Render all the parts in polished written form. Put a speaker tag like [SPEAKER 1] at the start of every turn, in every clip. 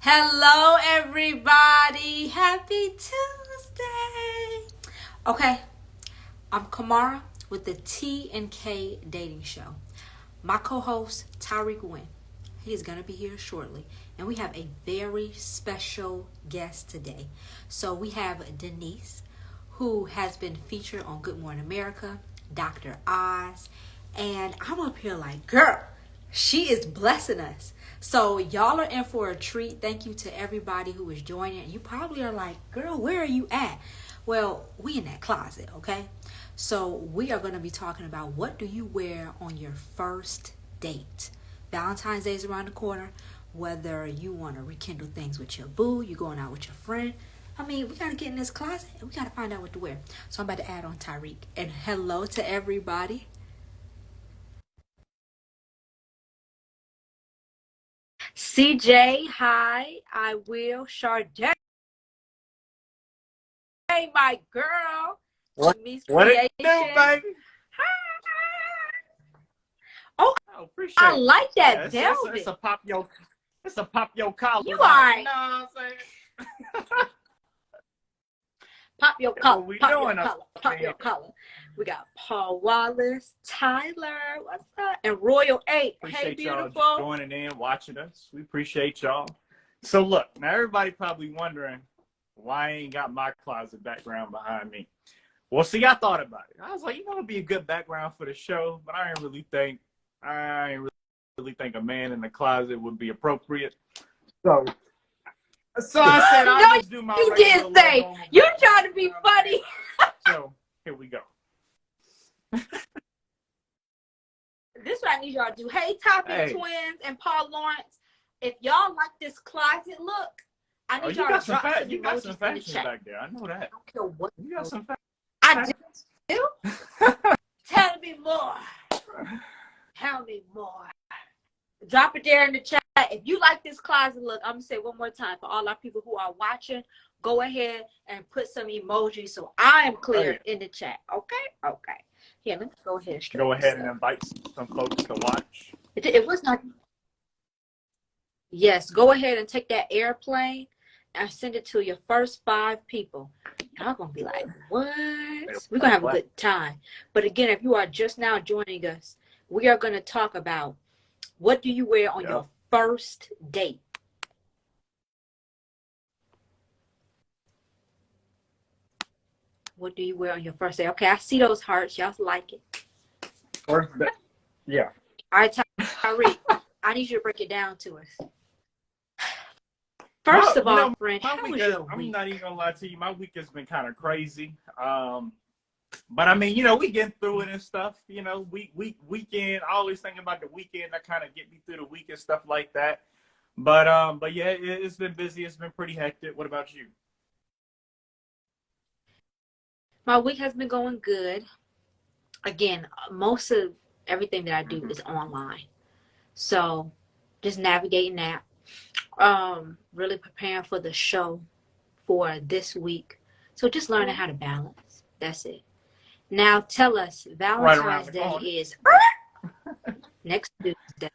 [SPEAKER 1] Hello, everybody. Happy Tuesday. Okay, I'm Kamara with the T&K Dating Show. My co-host, Tyrik Wynn. He is going to be here shortly. And we have a very special guest today. So we have Denise, who has been featured on Good Morning America, Dr. Oz. And I'm up here like, girl, she is blessing us. So y'all are in for a treat. Thank you to everybody who is joining. You probably are like, girl, where are you at? Well, we in that closet, okay? So we are going to be talking about what do you wear on your first date. Valentine's Day is around the corner. Whether you want to rekindle things with your boo, you going out with your friend. I mean, we got to get in this closet and we got to find out what to wear. So I'm about to add on Tyrik. And hello to everybody. CJ, hi. I will. Sade, my girl.
[SPEAKER 2] What it do, baby?
[SPEAKER 1] Oh,
[SPEAKER 2] I appreciate
[SPEAKER 1] I like that
[SPEAKER 2] it.
[SPEAKER 1] velvet.
[SPEAKER 2] It's a pop your collar.
[SPEAKER 1] You are.
[SPEAKER 2] You know what I'm saying?
[SPEAKER 1] Pop your collar.
[SPEAKER 2] What we
[SPEAKER 1] Pop
[SPEAKER 2] doing
[SPEAKER 1] your collar. Pop your collar. We got Paul Wallace, Tyler, what's up? And Royal 8.
[SPEAKER 2] Appreciate
[SPEAKER 1] Hey, beautiful.
[SPEAKER 2] y'all joining in, watching us. We appreciate y'all. So look, now everybody probably wondering why I ain't got my closet background behind me. Well, see, I thought about it. I was like, it'd be a good background for the show, but I ain't really think a man in the closet would be appropriate. So I said I'll just do my
[SPEAKER 1] You did say you're trying to be funny.
[SPEAKER 2] So here we go.
[SPEAKER 1] This is what I need y'all to do. Hey, Topic Twins and Paul Lawrence, if y'all like this closet look, I need y'all to drop some emojis
[SPEAKER 2] you got some
[SPEAKER 1] in the
[SPEAKER 2] fashion
[SPEAKER 1] chat.
[SPEAKER 2] back there. I know that.
[SPEAKER 1] I don't care what.
[SPEAKER 2] You got some fashion.
[SPEAKER 1] I do. Tell me more. Tell me more. Drop it there in the chat. If you like this closet look, I'm going to say one more time for all our people who are watching, go ahead and put some emojis so I am clear in the chat. Okay? Okay. Here, let me go ahead and
[SPEAKER 2] go ahead and invite some folks to watch.
[SPEAKER 1] It was not. Yes, go ahead and take that airplane and send it to your first 5 people. Y'all going to be like, what? We're going to have a good time. But again, if you are just now joining us, we are going to talk about what do you wear on your first date? What do you wear on your first date? Okay, I see those hearts. Y'all like it.
[SPEAKER 2] First date. Yeah.
[SPEAKER 1] All right, Tyrik, I need you to break it down to us. First of all, friend, how was your week?
[SPEAKER 2] I'm not even going to lie to you. My week has been kind of crazy. But I mean, we get through it and stuff. Weekend. I always think about the weekend that kind of get me through the week and stuff like that. But yeah, it's been busy. It's been pretty hectic. What about you?
[SPEAKER 1] My week has been going good. Again, most of everything that I do is online, so just navigating that. Really preparing for the show for this week. So just learning how to balance. That's it. Now tell us, Valentine's Day is next Tuesday.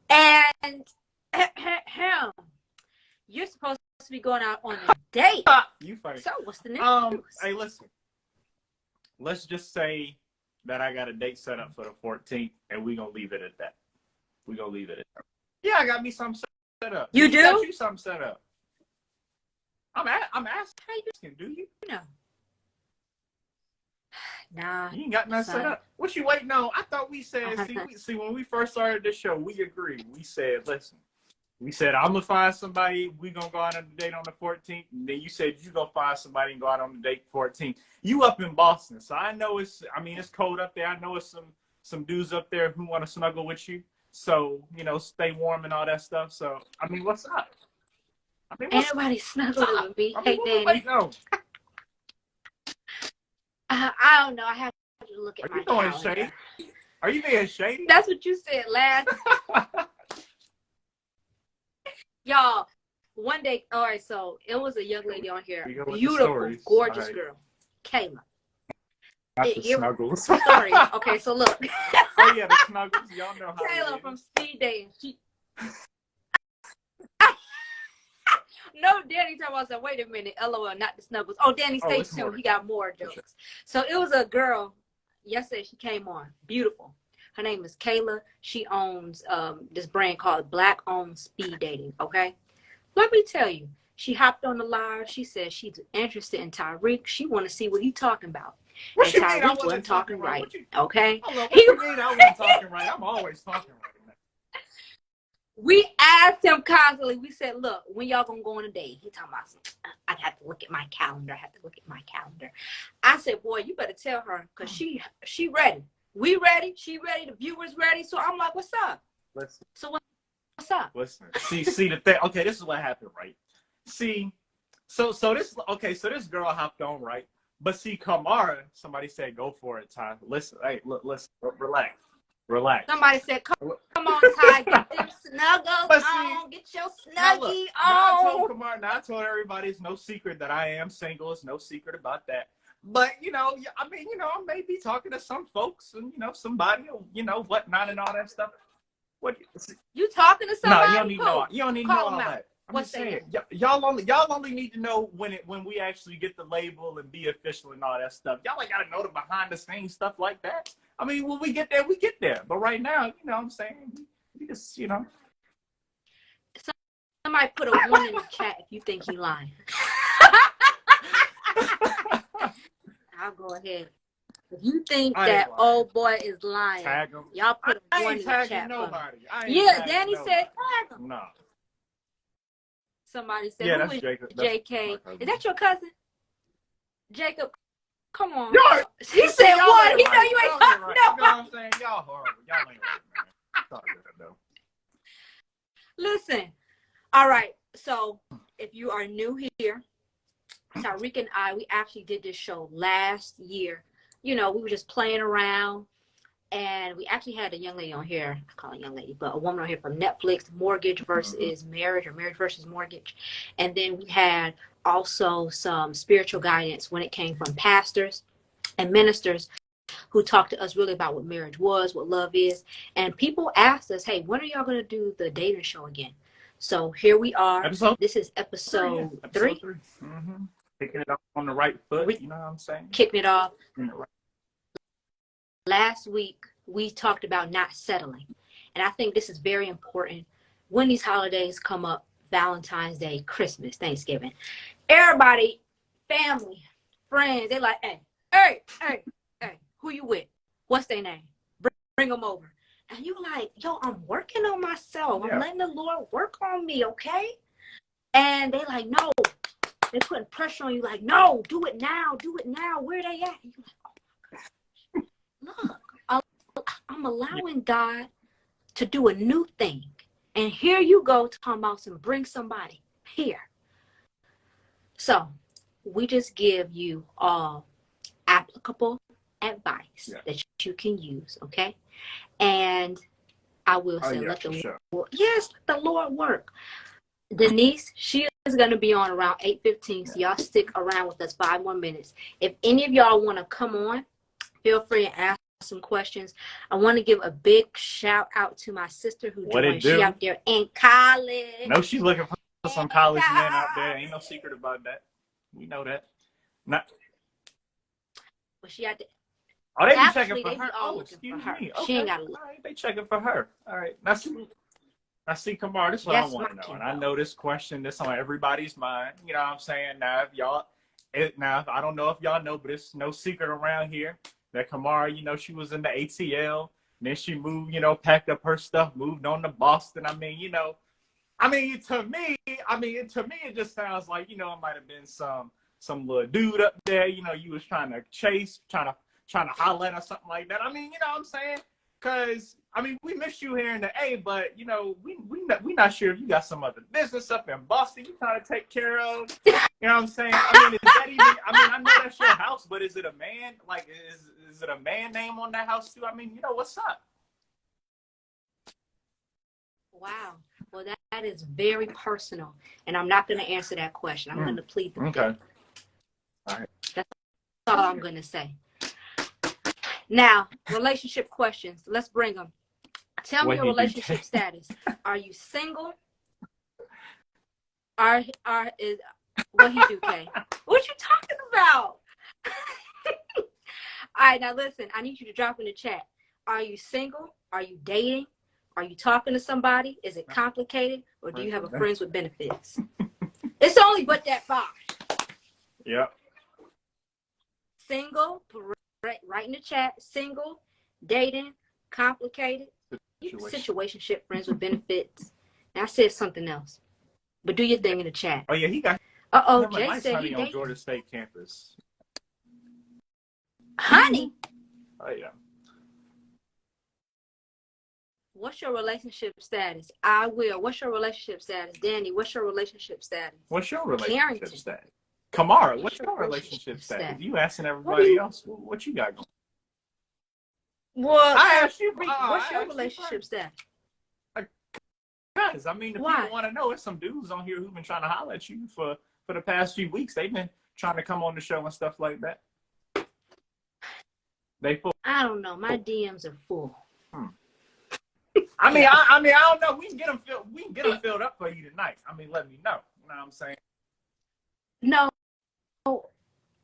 [SPEAKER 1] And you're supposed to be going out on a date.
[SPEAKER 2] You funny.
[SPEAKER 1] So what's the news?
[SPEAKER 2] Hey, listen. Let's just say that I got a date set up for the 14th, and we're going to leave it at that. We're going to leave it at that. Yeah, I got me something set up.
[SPEAKER 1] You do?
[SPEAKER 2] Got you something set up. I'm asking, do you?
[SPEAKER 1] No. Nah.
[SPEAKER 2] You ain't got nothing set up. What you waiting on? I thought we said, see, when we first started this show, we agreed. We said, listen, I'm going to find somebody. We're going to go out on a date on the 14th. And then you said you're going to find somebody and go out on the date 14th. You up in Boston. So I know it's cold up there. I know it's some dudes up there who want to snuggle with you. So, stay warm and all that stuff. So, what's up?
[SPEAKER 1] Ain't nobody snuggling with me. Hey, Danny. I don't know. I have to look at my calendar.
[SPEAKER 2] Shady? Are you being shady?
[SPEAKER 1] That's what you said last. Y'all, one day, all right, so it was a young lady on here. Beautiful, gorgeous girl. Kayla.
[SPEAKER 2] Not the snuggles.
[SPEAKER 1] Sorry. Okay, so look.
[SPEAKER 2] Oh, yeah, the snuggles. Y'all know how
[SPEAKER 1] Kayla from Speed Dating. No, Danny talking about, wait a minute, LOL, not the snuggles. Oh, Danny, stay tuned. He got more jokes. Sure. So it was a girl yesterday. She came on, beautiful. Her name is Kayla. She owns this brand called Black Owned Speed Dating. Okay, let me tell you, she hopped on the live. She said she's interested in Tyrik. She want to see what he's talking about.
[SPEAKER 2] What
[SPEAKER 1] and
[SPEAKER 2] you mean
[SPEAKER 1] Tyrik wasn't talking right? Okay.
[SPEAKER 2] What you mean I wasn't talking right? I'm always talking right.
[SPEAKER 1] We asked him constantly. We said, look, when y'all gonna go on a date? He talking about, I have to look at my calendar. I said, boy, you better tell her, because she ready. We ready. She ready. The viewers ready. So I'm like, what's up?
[SPEAKER 2] Listen.
[SPEAKER 1] So what's up?
[SPEAKER 2] Listen. See the thing. Okay, this is what happened, right? See, so this girl hopped on, right? But see, Kamara, somebody said, go for it, Ty. Listen, hey, look, listen, relax.
[SPEAKER 1] Somebody said, come on, Ty, get them snuggles on, get your snuggie on.
[SPEAKER 2] I told everybody it's no secret that I am single. It's no secret about that. But, I may be talking to some folks and, somebody, whatnot and all that stuff. What?
[SPEAKER 1] You talking to somebody?
[SPEAKER 2] No, you don't need to know. You don't need to know all that. I'm just saying, y'all only need to know when we actually get the label and be official and all that stuff. Y'all ain't gotta know the behind the scenes stuff like that. I mean, when we get there, we get there. But right now, what I'm saying, we just,
[SPEAKER 1] Somebody put a 1 in the chat if you think he lying. I'll go ahead. If you think that old boy is lying, y'all put a 1 in the chat.
[SPEAKER 2] Nobody.
[SPEAKER 1] Yeah, Danny said tag him.
[SPEAKER 2] No.
[SPEAKER 1] Somebody said, who is Jacob? JK? Is that your cousin? Jacob, come on. He said what? He know you ain't talking
[SPEAKER 2] no. You know what I'm saying? Y'all horrible. Y'all ain't right, man. Though.
[SPEAKER 1] Listen. All right. So if you are new here, Tyrik and we actually did this show last year. We were just playing around. And we actually had a young lady on here, I call it a young lady, but a woman on here from Netflix, Mortgage versus Marriage, or Marriage versus Mortgage. And then we had also some spiritual guidance when it came from pastors and ministers who talked to us really about what marriage was, what love is. And people asked us, hey, when are y'all going to do the dating show again? So here we are. This is episode 3.
[SPEAKER 2] Mm-hmm. Picking it up on the right foot, you know what I'm saying?
[SPEAKER 1] Kicking it off. Last week, we talked about not settling. And I think this is very important. When these holidays come up, Valentine's Day, Christmas, Thanksgiving, everybody, family, friends, they like, hey, who you with? What's their name? Bring them over. And you like, yo, I'm working on myself. I'm letting the Lord work on me, okay? And they like, no. They're putting pressure on you like, no, do it now. Where they at? And you're like, oh my gosh. Look, I'm allowing God to do a new thing. And here you go to come out and bring somebody here. So we just give you all applicable advice that you can use, okay? And I will say, let the Lord work. Denise, she is going to be on around 8:15, so y'all stick around with us 5 more minutes. If any of y'all want to come on, feel free and ask some questions. I want to give a big shout out to my sister who joined. She out there in college.
[SPEAKER 2] No, she's looking for some college men out there. Ain't no secret about that. We know that. Not.
[SPEAKER 1] But she out there.
[SPEAKER 2] Oh, they be checking for her. Oh, excuse me. Okay.
[SPEAKER 1] She ain't got to look.
[SPEAKER 2] All right, they checking for her. All right. Now, see, Kamara, this is what I want to know. And I know this question, this on everybody's mind. You know what I'm saying? Now, I don't know if y'all know, but it's no secret around here that Kamara, she was in the ATL. Then she moved, packed up her stuff, moved on to Boston. To me, it just sounds like, it might have been some little dude up there, you was trying to chase, trying to holler at or something like that. You know what I'm saying? Because, we miss you here in the A, but, we not sure if you got some other business up in Boston you trying to take care of. You know what I'm saying? Is that even, I know that's your house, but is it a man? Like, is it a man name on that house too? What's up?
[SPEAKER 1] Wow. Well, that is very personal, and I'm not going to answer that question. I'm going to plead the fifth.
[SPEAKER 2] All right.
[SPEAKER 1] That's all I'm going to say. Now, relationship questions. Let's bring them. Tell me your relationship status. Are you single? Is what he do, Kay? What you talking about? All right, now listen. I need you to drop in the chat. Are you single? Are you dating? Are you talking to somebody? Is it complicated, or do you have a friends with benefits? It's only but that box.
[SPEAKER 2] Yep.
[SPEAKER 1] Single, right in the chat. Single, dating, complicated, situationship, friends with benefits. And I said something else, but do your thing in the chat.
[SPEAKER 2] Oh yeah, he got.
[SPEAKER 1] Jay
[SPEAKER 2] nice
[SPEAKER 1] said
[SPEAKER 2] honey
[SPEAKER 1] he
[SPEAKER 2] on
[SPEAKER 1] dating.
[SPEAKER 2] Georgia State campus.
[SPEAKER 1] Honey.
[SPEAKER 2] Oh yeah.
[SPEAKER 1] What's your relationship status? I will. What's your relationship status? Danny, what's your relationship status?
[SPEAKER 2] What's your relationship status? Kamara, what's your relationship status? You asking everybody else what you got going?
[SPEAKER 1] Well,
[SPEAKER 2] I asked you.
[SPEAKER 1] What's your relationship status?
[SPEAKER 2] Guys, I mean, if people want to know, there's some dudes on here who've been trying to holler at you for the past few weeks. They've been trying to come on the show and stuff like that. They full.
[SPEAKER 1] I don't know. My DMs are full.
[SPEAKER 2] I mean, I don't know. We can get them filled. We can get them filled up for you tonight. I mean, let me know. You know what I'm saying?
[SPEAKER 1] No,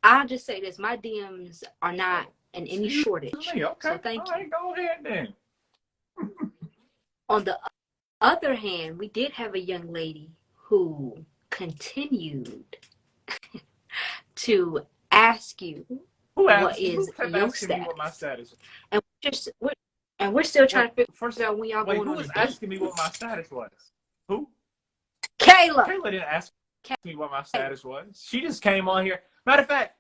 [SPEAKER 1] I'll just say this: my DMs are not in any shortage.
[SPEAKER 2] Okay, so thank you. All right, go ahead then.
[SPEAKER 1] On the other hand, we did have a young lady who continued to ask you what is your status.
[SPEAKER 2] What my status?
[SPEAKER 1] And we're still trying to figure out when y'all going on a date.
[SPEAKER 2] Who was asking me what my status was? Who?
[SPEAKER 1] Kayla.
[SPEAKER 2] Kayla didn't ask me what my status was. She just came on here. Matter of fact,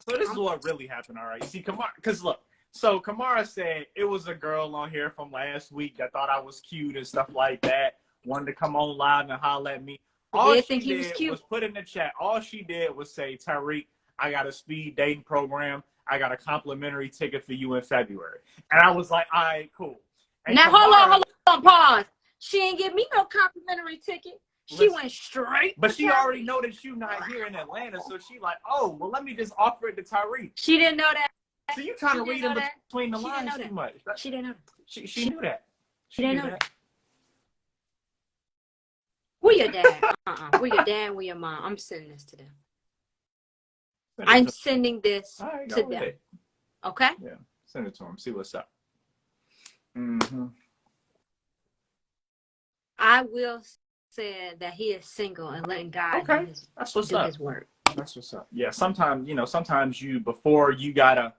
[SPEAKER 2] so this is what really happened, all right? You see, Kamara, because look, so Kamara said it was a girl on here from last week that thought I was cute and stuff like that, wanted to come on live and holler at me. All she did was put in the chat. All she did was say, Tyrik, I got a speed dating program. I got a complimentary ticket for you in February. And I was like, all right, cool. And
[SPEAKER 1] now, hold on, pause. She ain't give me no complimentary ticket. She went straight.
[SPEAKER 2] But she already know that you not here in Atlanta, so she like, oh, well, let me just offer it to Tyrik.
[SPEAKER 1] She didn't know that.
[SPEAKER 2] So you trying to read in between the lines too much.
[SPEAKER 1] She didn't know that.
[SPEAKER 2] She knew that.
[SPEAKER 1] She didn't know that. Where your dad? Where your dad? Where your mom? I'm sending this to them. I'm sending this to them. Okay?
[SPEAKER 2] Yeah, send it to him. See what's up. Mm-hmm.
[SPEAKER 1] I will say that he is single and letting God do his work.
[SPEAKER 2] That's what's up. Yeah, sometimes you before you get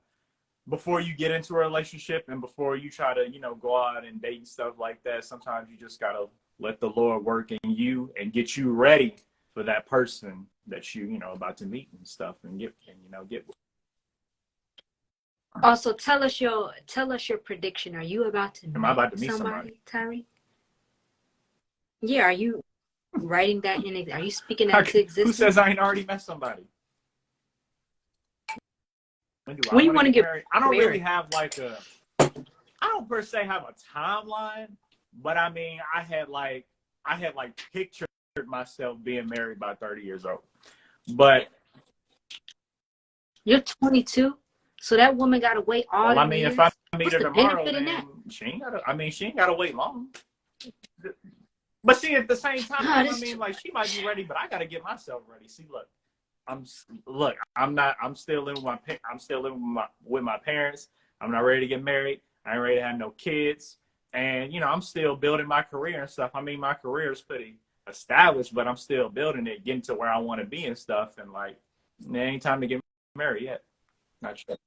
[SPEAKER 2] into a relationship and before you try to, go out and date and stuff like that, sometimes you just gotta let the Lord work in you and get you ready for that person that you about to meet and stuff and get.
[SPEAKER 1] Also, tell us your prediction. Are you about to meet somebody, Tyrik? Yeah, are you writing that in? Are you speaking that into existence?
[SPEAKER 2] Who says I ain't already met somebody?
[SPEAKER 1] When you want to get married?
[SPEAKER 2] I don't really have I don't per se have a timeline, but I mean, I had pictured myself being married by 30 years old. But
[SPEAKER 1] you're 22, so that woman got to wait all the years.
[SPEAKER 2] If I meet her tomorrow, then she ain't gotta wait long. But see, at the same time, she might be ready, but I gotta get myself ready. See, I'm still living with my parents. I'm not ready to get married. I ain't ready to have no kids. And, I'm still building my career and stuff. I mean, my career is pretty established, but I'm still building it, getting to where I want to be and stuff. And there ain't time to get married yet. Not sure.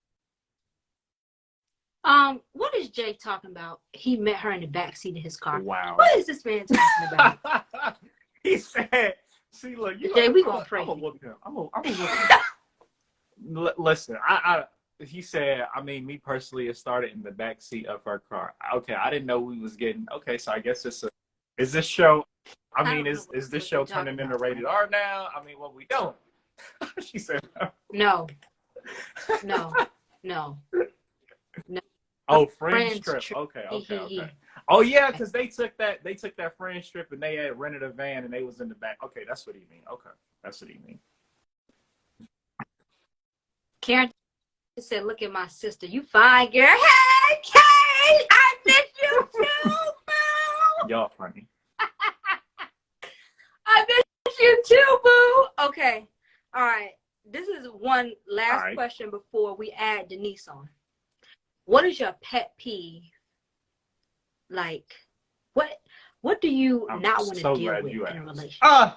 [SPEAKER 1] What is Jay talking about? He met her in the backseat of his car.
[SPEAKER 2] Wow.
[SPEAKER 1] What is this man talking about?
[SPEAKER 2] He said, see, look,
[SPEAKER 1] Jay, we gonna pray.
[SPEAKER 2] I'm gonna whoop him. I'm gonna whoop him. Listen, he said, me personally, it started in the backseat of her car. Okay, I didn't know we was getting, so I guess is this show, is this show turning into rated R now? What we doing? She said,
[SPEAKER 1] no.
[SPEAKER 2] Oh, Friends trip. Okay. Oh yeah, because they took that Friends trip and they had rented a van and they was in the back. Okay, that's what he mean. Okay, that's what he mean.
[SPEAKER 1] Karen said, "Look at my sister. You fine, girl. Hey, Kay, I miss you too, boo.
[SPEAKER 2] Y'all funny.
[SPEAKER 1] I miss you Okay. All right. This is one last
[SPEAKER 2] right.
[SPEAKER 1] question before we add Denise on. What is your pet peeve? Like, what do you not want to deal with in a relationship?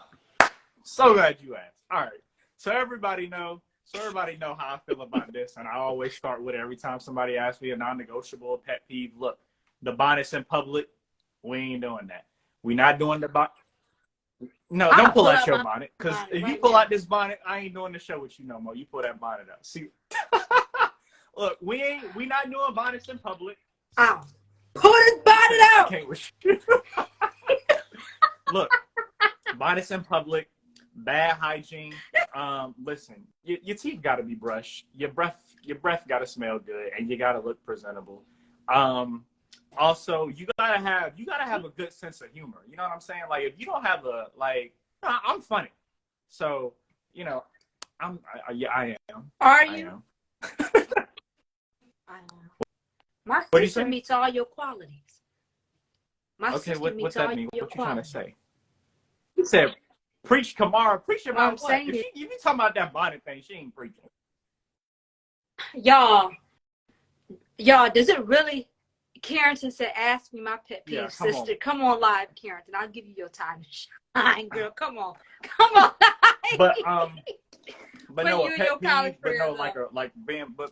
[SPEAKER 2] So glad you asked. All right. So everybody know how I feel about this, and I always start with it every time somebody asks me a non-negotiable pet peeve. Look, the bonnets in public, we ain't doing that. We not doing the bonnet. No, don't pull out your bonnet, because if you pull out this bonnet, I ain't doing the show with you no more. You pull that bonnet up. See, look, we not doing bonnets in public.
[SPEAKER 1] Ow. Pull this bonnet out.
[SPEAKER 2] I can't wish you. Look, bonnets in public, bad hygiene. Listen, your teeth got to be brushed. Your breath got to smell good, and you got to look presentable. Also, you gotta have a good sense of humor. You know what I'm saying? Like, if you don't have I'm funny, so you know, I am.
[SPEAKER 1] Are you?
[SPEAKER 2] I am.
[SPEAKER 1] I am. My sister meets all your qualities.
[SPEAKER 2] What's that mean? What you trying to say? You said, preach, Kamara. Preach about what? If you talking about that bonnet thing, she ain't preaching.
[SPEAKER 1] Y'all, does it really? Carrington said, ask me my pet peeve, sister. Come on live, Carrington. I'll give you your time to shine, girl. Come on.
[SPEAKER 2] But no, a pet peeve, but no, like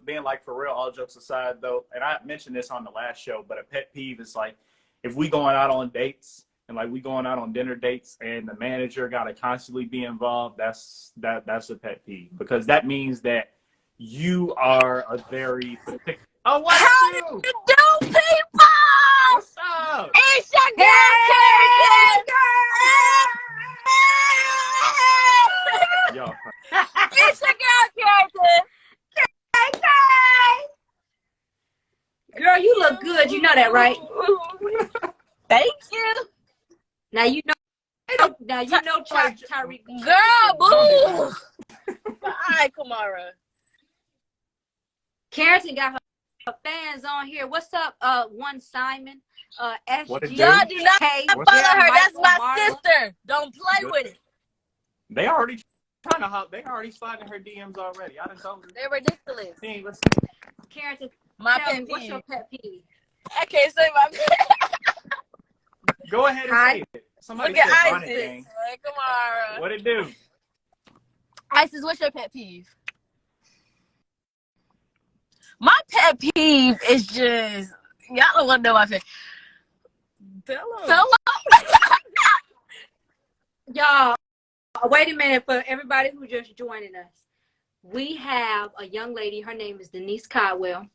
[SPEAKER 2] being like, for real, all jokes aside though, and I mentioned this on the last show, but a pet peeve is like, if we going out on dates and like we going out on dinner dates and the manager got to constantly be involved, that's a pet peeve, because that means that you are a very particular. Oh, what
[SPEAKER 3] how do you do, people?
[SPEAKER 2] What's up?
[SPEAKER 3] It's your girl, Carrington.
[SPEAKER 2] Yo.
[SPEAKER 3] It's your girl, Carrington.
[SPEAKER 1] Girl, you look good. You know that, right?
[SPEAKER 3] Thank you.
[SPEAKER 1] Now you know. Tyrik.
[SPEAKER 3] Girl, boo. Hi, Kamara.
[SPEAKER 1] Carrington got her fans on here. What's up, one Simon? SG.
[SPEAKER 3] Y'all do not follow her. That's my sister. Don't play with it.
[SPEAKER 2] They already sliding her DMs already. I done told her.
[SPEAKER 3] They're ridiculous.
[SPEAKER 1] Carrington,
[SPEAKER 3] my pet peeve.
[SPEAKER 1] What's your pet peeve?
[SPEAKER 3] I can't say my pet.
[SPEAKER 2] Go ahead and say it. Somebody
[SPEAKER 3] look
[SPEAKER 2] said
[SPEAKER 3] at
[SPEAKER 2] bonnet
[SPEAKER 3] Isis.
[SPEAKER 2] thing.
[SPEAKER 3] Kamara.
[SPEAKER 2] What it do?
[SPEAKER 3] Isis, what's your pet peeve? My pet peeve is just, y'all don't want to know my pet. Tell
[SPEAKER 1] Y'all, wait a minute for everybody who just joining us. We have a young lady. Her name is Denise Caldwell.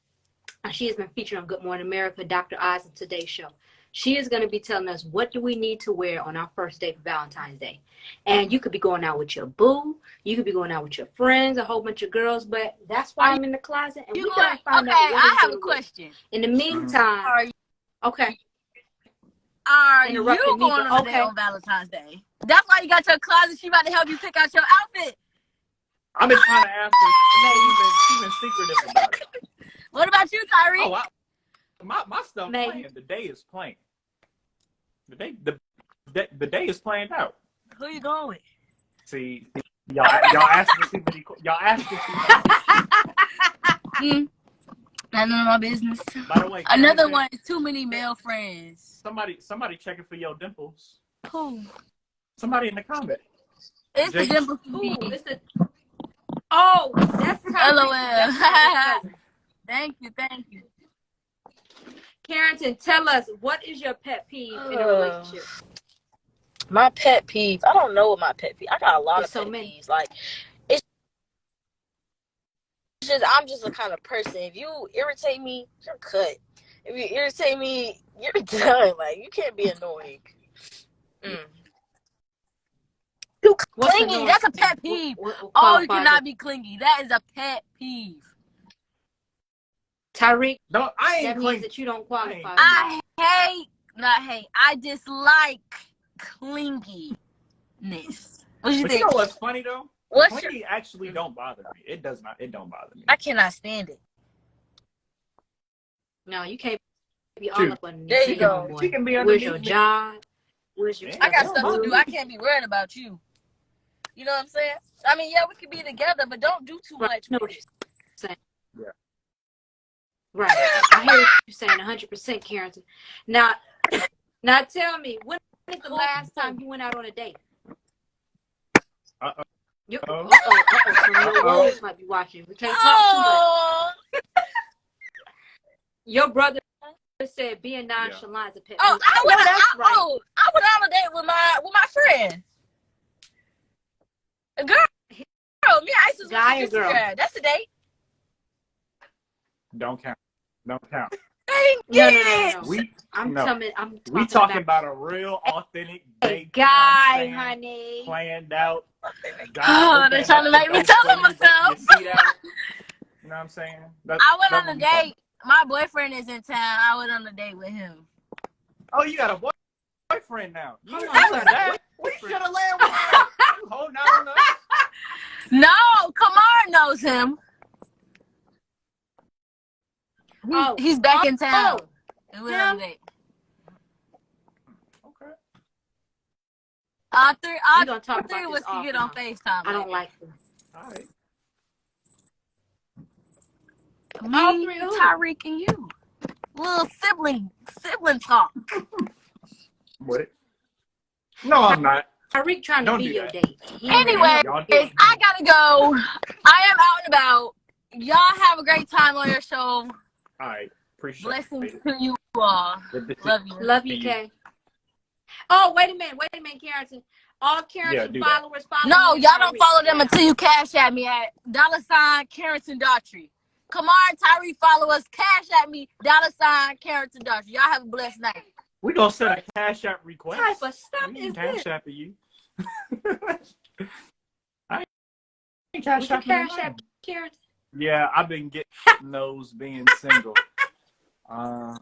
[SPEAKER 1] And she has been featured on Good Morning America, Dr. Oz, and Today's Show. She is going to be telling us what do we need to wear on our first date for Valentine's Day. And you could be going out with your boo. You could be going out with your friends, a whole bunch of girls. But that's why I'm in the closet. And we got to find out.
[SPEAKER 3] Okay, I have a question.
[SPEAKER 1] In the meantime, are you
[SPEAKER 3] going on a date on Valentine's Day? That's why you got your closet. She about to help you pick out your outfit.
[SPEAKER 2] I've been trying to ask her. She's been secretive about it.
[SPEAKER 3] What about you, Tyrik?
[SPEAKER 2] My stuff playing. The day is playing. The day is playing out.
[SPEAKER 3] Who you going with?
[SPEAKER 2] See, y'all asking too many. Y'all asking too many.
[SPEAKER 3] None of my business.
[SPEAKER 2] By the way,
[SPEAKER 3] another one is too many male friends.
[SPEAKER 2] Somebody checking for your dimples.
[SPEAKER 3] Who?
[SPEAKER 2] Somebody in the comment.
[SPEAKER 3] It's the dimples.
[SPEAKER 1] Oh, that's
[SPEAKER 3] LOL. Thank you.
[SPEAKER 1] Carrington, tell us, what is your pet peeve in a relationship?
[SPEAKER 3] My pet peeve. I don't know what my pet peeve. I got a lot of pet peeves. Like, it's just, I'm just the kind of person. If you irritate me, you're cut. If you irritate me, you're done. Like, you can't be annoying. You clingy. That's a pet peeve. You cannot be clingy. That is a pet peeve.
[SPEAKER 1] Tyrik,
[SPEAKER 2] no, I ain't
[SPEAKER 1] that means that you don't qualify.
[SPEAKER 3] I dislike clinginess. What you think?
[SPEAKER 2] You know what's funny though? Clingy actually don't bother me. It don't bother me.
[SPEAKER 3] I cannot stand it.
[SPEAKER 1] No, you can't be all up on
[SPEAKER 3] there. You go.
[SPEAKER 2] She can be
[SPEAKER 1] where's your job? Where's your
[SPEAKER 3] I got stuff to do. I can't be worried about you. You know what I'm saying? I mean, yeah, we could be together, but don't do too much
[SPEAKER 1] No,
[SPEAKER 3] with it.
[SPEAKER 1] saying.
[SPEAKER 2] Yeah.
[SPEAKER 1] Right. I hear what you're saying 100%, Karen. Now tell me, when is the last time you went out on a date?
[SPEAKER 2] Uh-oh.
[SPEAKER 1] Some little wolves might be watching. We can't talk too much. Your brother said being nonchalant is a pet.
[SPEAKER 3] I went on a date with my friend. A girl. Me and Ice was
[SPEAKER 1] Guy or girl?
[SPEAKER 3] That's a date.
[SPEAKER 2] Don't count. Don't count.
[SPEAKER 1] No.
[SPEAKER 2] I'm talking about a real authentic date.
[SPEAKER 1] Guy, honey.
[SPEAKER 2] Planned out.
[SPEAKER 3] They're trying to make me tell them myself.
[SPEAKER 2] You know what I'm saying?
[SPEAKER 3] I went on a date. My boyfriend is in town. I went on a date with him.
[SPEAKER 2] Oh, you got a boyfriend now.
[SPEAKER 1] We should have landed with that.
[SPEAKER 2] You holding out on us?
[SPEAKER 3] No, Kamara knows him. He's back in town. And we're on a date.
[SPEAKER 2] Okay.
[SPEAKER 3] All three
[SPEAKER 1] of
[SPEAKER 3] was to get on FaceTime.
[SPEAKER 1] I don't like this.
[SPEAKER 2] All right.
[SPEAKER 3] Me, Tyrik, and you. Little sibling talk.
[SPEAKER 2] What? No, I'm not.
[SPEAKER 1] Tyrik trying to be your date.
[SPEAKER 3] Anyway, I gotta go. I am out and about. Y'all have a great time on your show.
[SPEAKER 2] All right. Appreciate
[SPEAKER 3] Blessings
[SPEAKER 2] it.
[SPEAKER 3] to you all. Love you,
[SPEAKER 1] Kay. Oh, wait a minute, Karen. All Karen followers follow.
[SPEAKER 3] No, y'all don't follow them until you cash at me at $Karen Daughtry. Kamara and Tyrik follow us. Cash at me $Karen Daughtry. Y'all have a blessed night.
[SPEAKER 2] We gonna set a cash app request.
[SPEAKER 1] Type of stuff
[SPEAKER 2] we
[SPEAKER 1] is
[SPEAKER 2] cash
[SPEAKER 1] this?
[SPEAKER 2] app you. I ain't
[SPEAKER 1] Cash app Karen.
[SPEAKER 2] Yeah, I've been getting those being single. I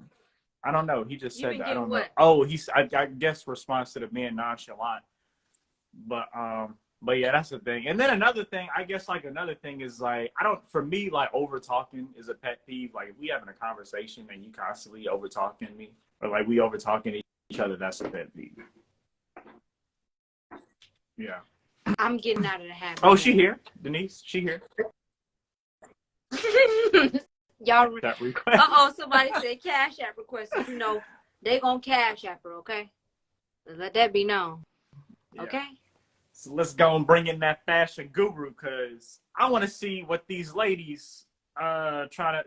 [SPEAKER 2] don't know. He just said that. I don't know. Oh, I guess response to the being nonchalant. But yeah, that's the thing. And then another thing, I guess another thing is for me, over talking is a pet peeve. Like if we having a conversation and you constantly over talking me, or we over talking each other, that's a pet peeve. Yeah.
[SPEAKER 1] I'm getting out of the habit.
[SPEAKER 2] Oh, she here, Denise. She here.
[SPEAKER 1] Y'all.
[SPEAKER 2] That request.
[SPEAKER 1] Somebody said cash app request. So you know they gonna cash app her. Okay. Let that be known.
[SPEAKER 2] Yeah.
[SPEAKER 1] Okay.
[SPEAKER 2] So let's go and bring in that fashion guru, because I want to see what these ladies trying to,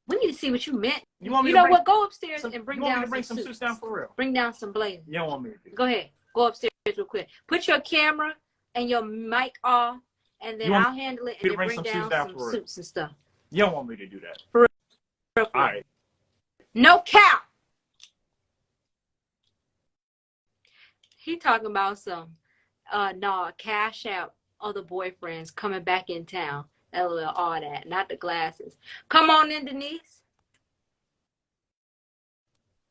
[SPEAKER 1] We need to see what you meant.
[SPEAKER 2] You want me
[SPEAKER 1] to what? Go upstairs and bring down
[SPEAKER 2] some suits down for real.
[SPEAKER 1] Bring down some blazers.
[SPEAKER 2] You don't want me to do that.
[SPEAKER 1] Go ahead. Go upstairs real quick. Put your camera and your mic off, and then I'll handle it and then bring down some suits and stuff.
[SPEAKER 2] You don't want me to do that.
[SPEAKER 1] For real.
[SPEAKER 2] All right.
[SPEAKER 1] No cap. He talking about some cash out other boyfriends coming back in town. LOL, all that, not the glasses. Come on in, Denise.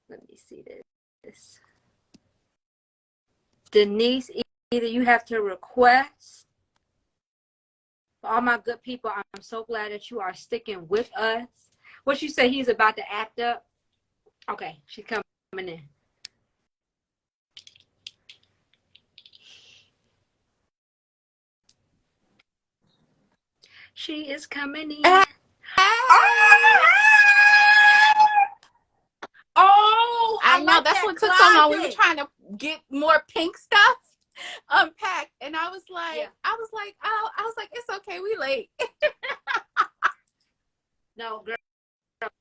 [SPEAKER 1] Let me see this. Denise, either you have to request. For all my good people, I'm so glad that you are sticking with us. What you say, he's about to act up? Okay, she's coming in. She is coming in. Oh,
[SPEAKER 4] I know. That's what took so long. We were trying to get more pink stuff unpacked, and I was like, it's okay. We late.
[SPEAKER 1] No, girl,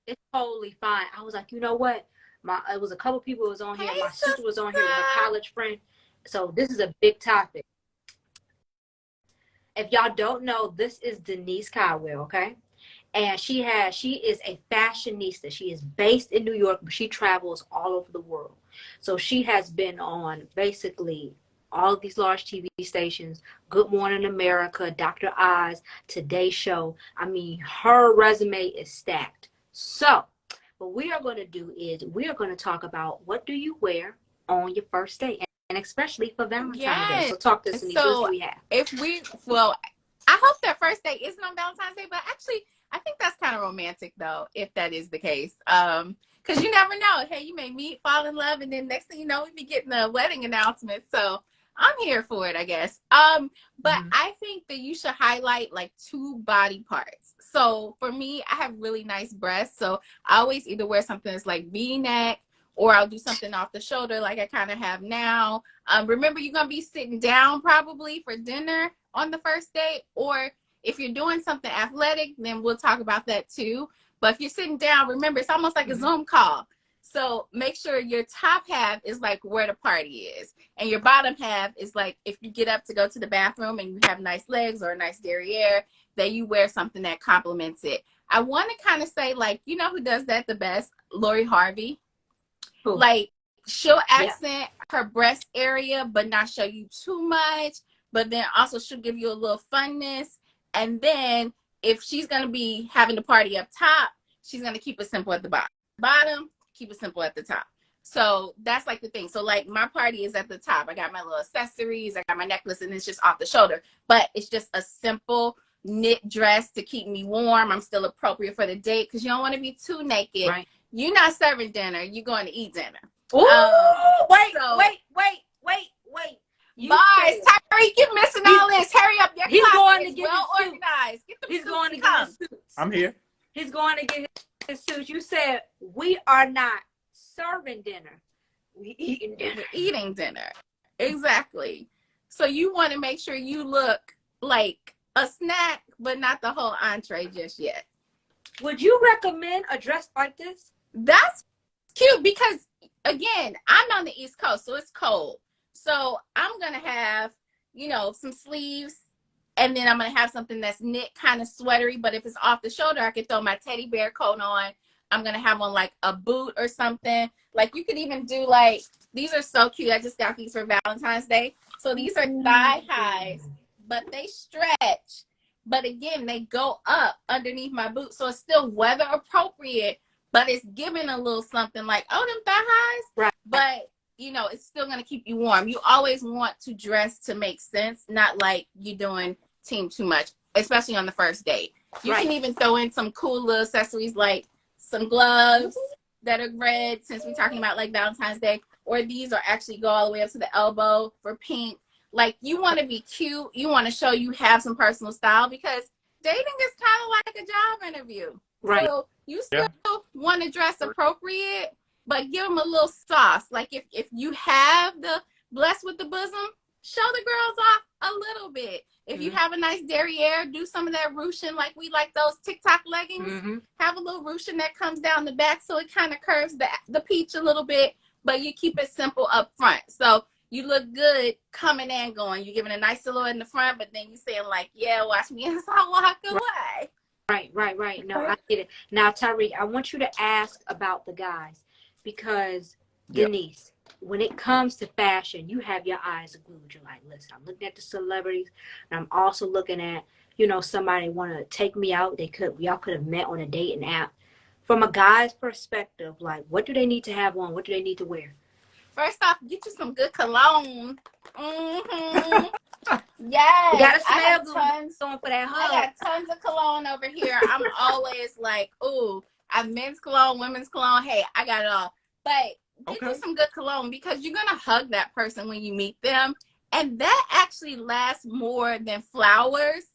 [SPEAKER 1] it's totally fine. I was like, you know what? It was a couple people was on here. My sister was on here with her college friend. So this is a big topic. If y'all don't know, this is Denise Caldwell, okay? And she is a fashionista. She is based in New York, but she travels all over the world. So she has been on basically all of these large TV stations, Good Morning America, Dr. Oz, Today Show. I mean, her resume is stacked. So what we are going to do is we are going to talk about what do you wear on your first date, and especially for Valentine's Day. So talk to us, Denise. What do we have?
[SPEAKER 4] I hope that first date isn't on Valentine's Day, but actually, I think that's kind of romantic, though, if that is the case. Because you never know. Hey, you may meet, fall in love, and then next thing you know, we be getting a wedding announcement. So I'm here for it, I guess. But I think that you should highlight like 2 body parts. So for me, I have really nice breasts. So I always either wear something that's like V-neck, or I'll do something off the shoulder like I kind of have now. Remember, you're going to be sitting down probably for dinner on the first date, or if you're doing something athletic, then we'll talk about that too. But if you're sitting down, remember, it's almost like a Zoom call. So make sure your top half is like where the party is. And your bottom half is like if you get up to go to the bathroom and you have nice legs or a nice derriere, that you wear something that complements it. I want to kind of say, like, you know who does that the best? Lori Harvey. Ooh. Like, she'll accent her breast area, but not show you too much. But then also she'll give you a little funness. And then if she's going to be having the party up top, she's going to keep it simple at the bottom, keep it simple at the top. So that's like the thing. So like my party is at the top. I got my little accessories, I got my necklace, and it's just off the shoulder. But it's just a simple knit dress to keep me warm. I'm still appropriate for the date because you don't want to be too naked. Right. You're not serving dinner. You're going to eat dinner.
[SPEAKER 1] Ooh, wait.
[SPEAKER 4] Bars, Tyrik, you're missing all this. Hurry up. Your
[SPEAKER 1] he's going to
[SPEAKER 4] get well organized. Get the
[SPEAKER 1] he's going to get his suits.
[SPEAKER 2] I'm here.
[SPEAKER 1] He's going to get his suits. You said we are not serving dinner. We eating dinner.
[SPEAKER 4] We're eating dinner. Exactly. So you want to make sure you look like a snack, but not the whole entree just yet.
[SPEAKER 1] Would you recommend a dress like this?
[SPEAKER 4] That's cute because, again, I'm on the East Coast, so it's cold. So I'm going to have, you know, some sleeves, and then I'm going to have something that's knit, kind of sweatery. But if it's off the shoulder, I can throw my teddy bear coat on. I'm going to have on like a boot or something. Like you could even do like, these are so cute. I just got these for Valentine's Day. So these are thigh highs, but they stretch. But again, they go up underneath my boot. So it's still weather appropriate, but it's giving a little something like, oh, them thigh highs.
[SPEAKER 1] Right.
[SPEAKER 4] But, you know, it's still going to keep you warm. You always want to dress to make sense, not like you're doing team too much, especially on the first date. You can even throw in some cool little accessories like some gloves that are red, since we're talking about like Valentine's Day, or these are actually go all the way up to the elbow for pink. Like you want to be cute. You want to show you have some personal style because dating is kind of like a job interview. Right. So you still want to dress appropriate, but give them a little sauce. Like if you have the blessed with the bosom, show the girls off a little bit. If you have a nice derriere, do some of that ruching, like we like those TikTok leggings. Have a little ruching that comes down the back so it kind of curves the peach a little bit, but you keep it simple up front. So you look good coming and going. You're giving a nice silhouette in the front, but then you're saying like, yeah, watch me as I walk away.
[SPEAKER 1] Right. No, I get it. Now, Tyrik, I want you to ask about the guys because, Denise, when it comes to fashion, you have your eyes glued. You're like, listen, I'm looking at the celebrities, and I'm also looking at, you know, somebody want to take me out. Y'all could have met on a dating app. From a guy's perspective, like, what do they need to have on? What do they need to wear?
[SPEAKER 4] First off, get you some good cologne. Yes.
[SPEAKER 1] You gotta smell good for that hug.
[SPEAKER 4] I got tons of cologne over here. I'm always like, ooh, I have men's cologne, women's cologne. Hey, I got it all. But get you some good cologne because you're going to hug that person when you meet them. And that actually lasts more than flowers.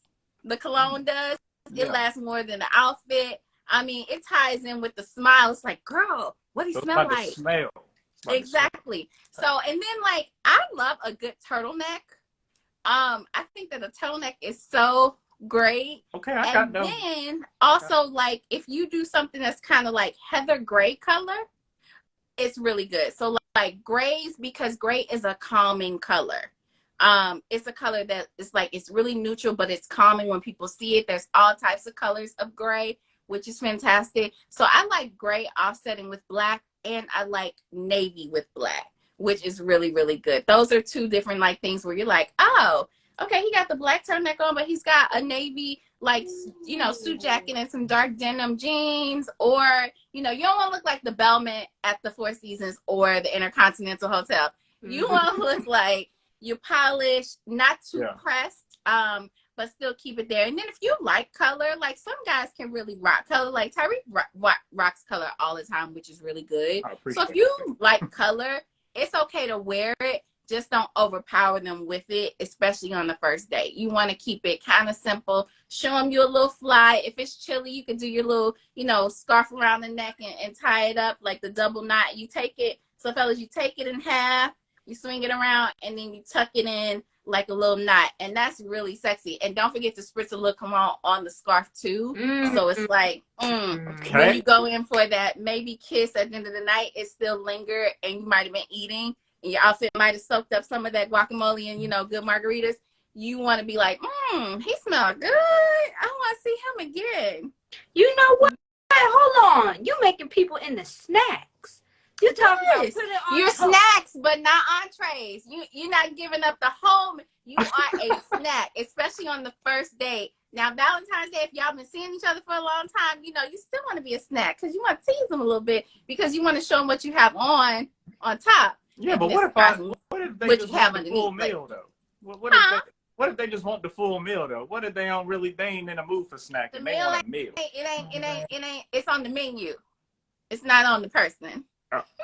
[SPEAKER 4] The cologne does. It lasts more than the outfit. I mean, it ties in with the smile. It's like, girl, what do you smell like?
[SPEAKER 2] Smell.
[SPEAKER 4] Exactly. So, and then like, I love a good turtleneck. I think that a turtleneck is so great.
[SPEAKER 2] Okay, I got those.
[SPEAKER 4] And then also like, if you do something that's kind of like heather gray color, it's really good. So like grays, because gray is a calming color. It's a color that is like, it's really neutral, but it's calming when people see it. There's all types of colors of gray, which is fantastic. So I like gray offsetting with black, and I like navy with black, which is really, really good. Those are two different like things where you're like, oh, okay, he got the black turtleneck on, but he's got a navy, like, you know, suit jacket and some dark denim jeans, or, you know, you don't want to look like the bellman at the Four Seasons or the Intercontinental Hotel. You want to look like you're polished, not too pressed, but still keep it there. And then if you like color, like some guys can really rock color. Like Tyrik rocks color all the time, which is really good. So if you like color, it's okay to wear it. just don't overpower them with it, especially on the first date. You want to keep it kind of simple. Show them you a little fly. If it's chilly, you can do your little, scarf around the neck and tie it up like the double knot. You take it. So fellas, you take it in half, you swing it around, and then you tuck it in like a little knot. And that's really sexy. And don't forget to spritz a little Kamara on the scarf too. So it's like, when you go in for that maybe kiss at the end of the night, it still linger and you might have been eating. And your outfit might have soaked up some of that guacamole and, good margaritas. You want to be like, he smells good. I want to see him again.
[SPEAKER 1] You know what? Hold on. You making people into snacks. You talking about put it on
[SPEAKER 4] your snacks, but not entrees. You're not giving up the whole. You are a snack, especially on the first date. Now, Valentine's Day, if y'all been seeing each other for a long time, you still want to be a snack because you want to tease them a little bit because you want to show them what you have on top.
[SPEAKER 2] Yeah, but what if they just want the full meal though? What if they just want the full meal though? What if they ain't in a mood for snacking?
[SPEAKER 4] The
[SPEAKER 2] they
[SPEAKER 4] meal
[SPEAKER 2] want a meal.
[SPEAKER 4] It ain't. It's on the menu. It's not on the person.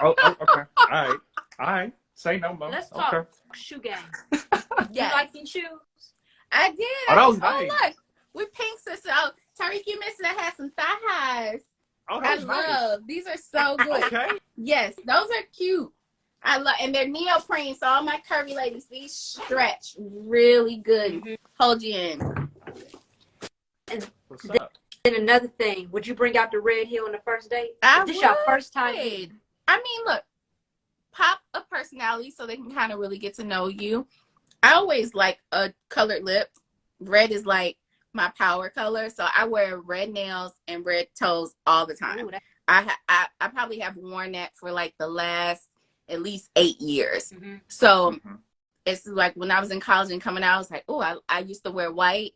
[SPEAKER 2] Okay. All right. Say no more.
[SPEAKER 1] Let's talk shoe game.
[SPEAKER 4] Yes.
[SPEAKER 1] You like these shoes?
[SPEAKER 4] I did.
[SPEAKER 2] Oh, nice.
[SPEAKER 4] Look, we're pink sisters. Oh, Tyrik, you missed it. I had some thigh highs.
[SPEAKER 2] Oh,
[SPEAKER 4] I
[SPEAKER 2] nice.
[SPEAKER 4] love. These are so good.
[SPEAKER 2] Okay.
[SPEAKER 4] Yes, those are cute. I love, and they're neoprene. So all my curvy ladies, these stretch really good. Hold you in.
[SPEAKER 1] And
[SPEAKER 2] What's up?
[SPEAKER 1] then another thing, would you bring out the red heel on the first date? This your first time?
[SPEAKER 4] I mean, look, pop a personality so they can kind of really get to know you. I always like a colored lip. Red is like my power color, so I wear red nails and red toes all the time.
[SPEAKER 1] Ooh,
[SPEAKER 4] I probably have worn that for like the last at least 8 years. So it's like when I was in college and coming out, I was like, oh, I used to wear white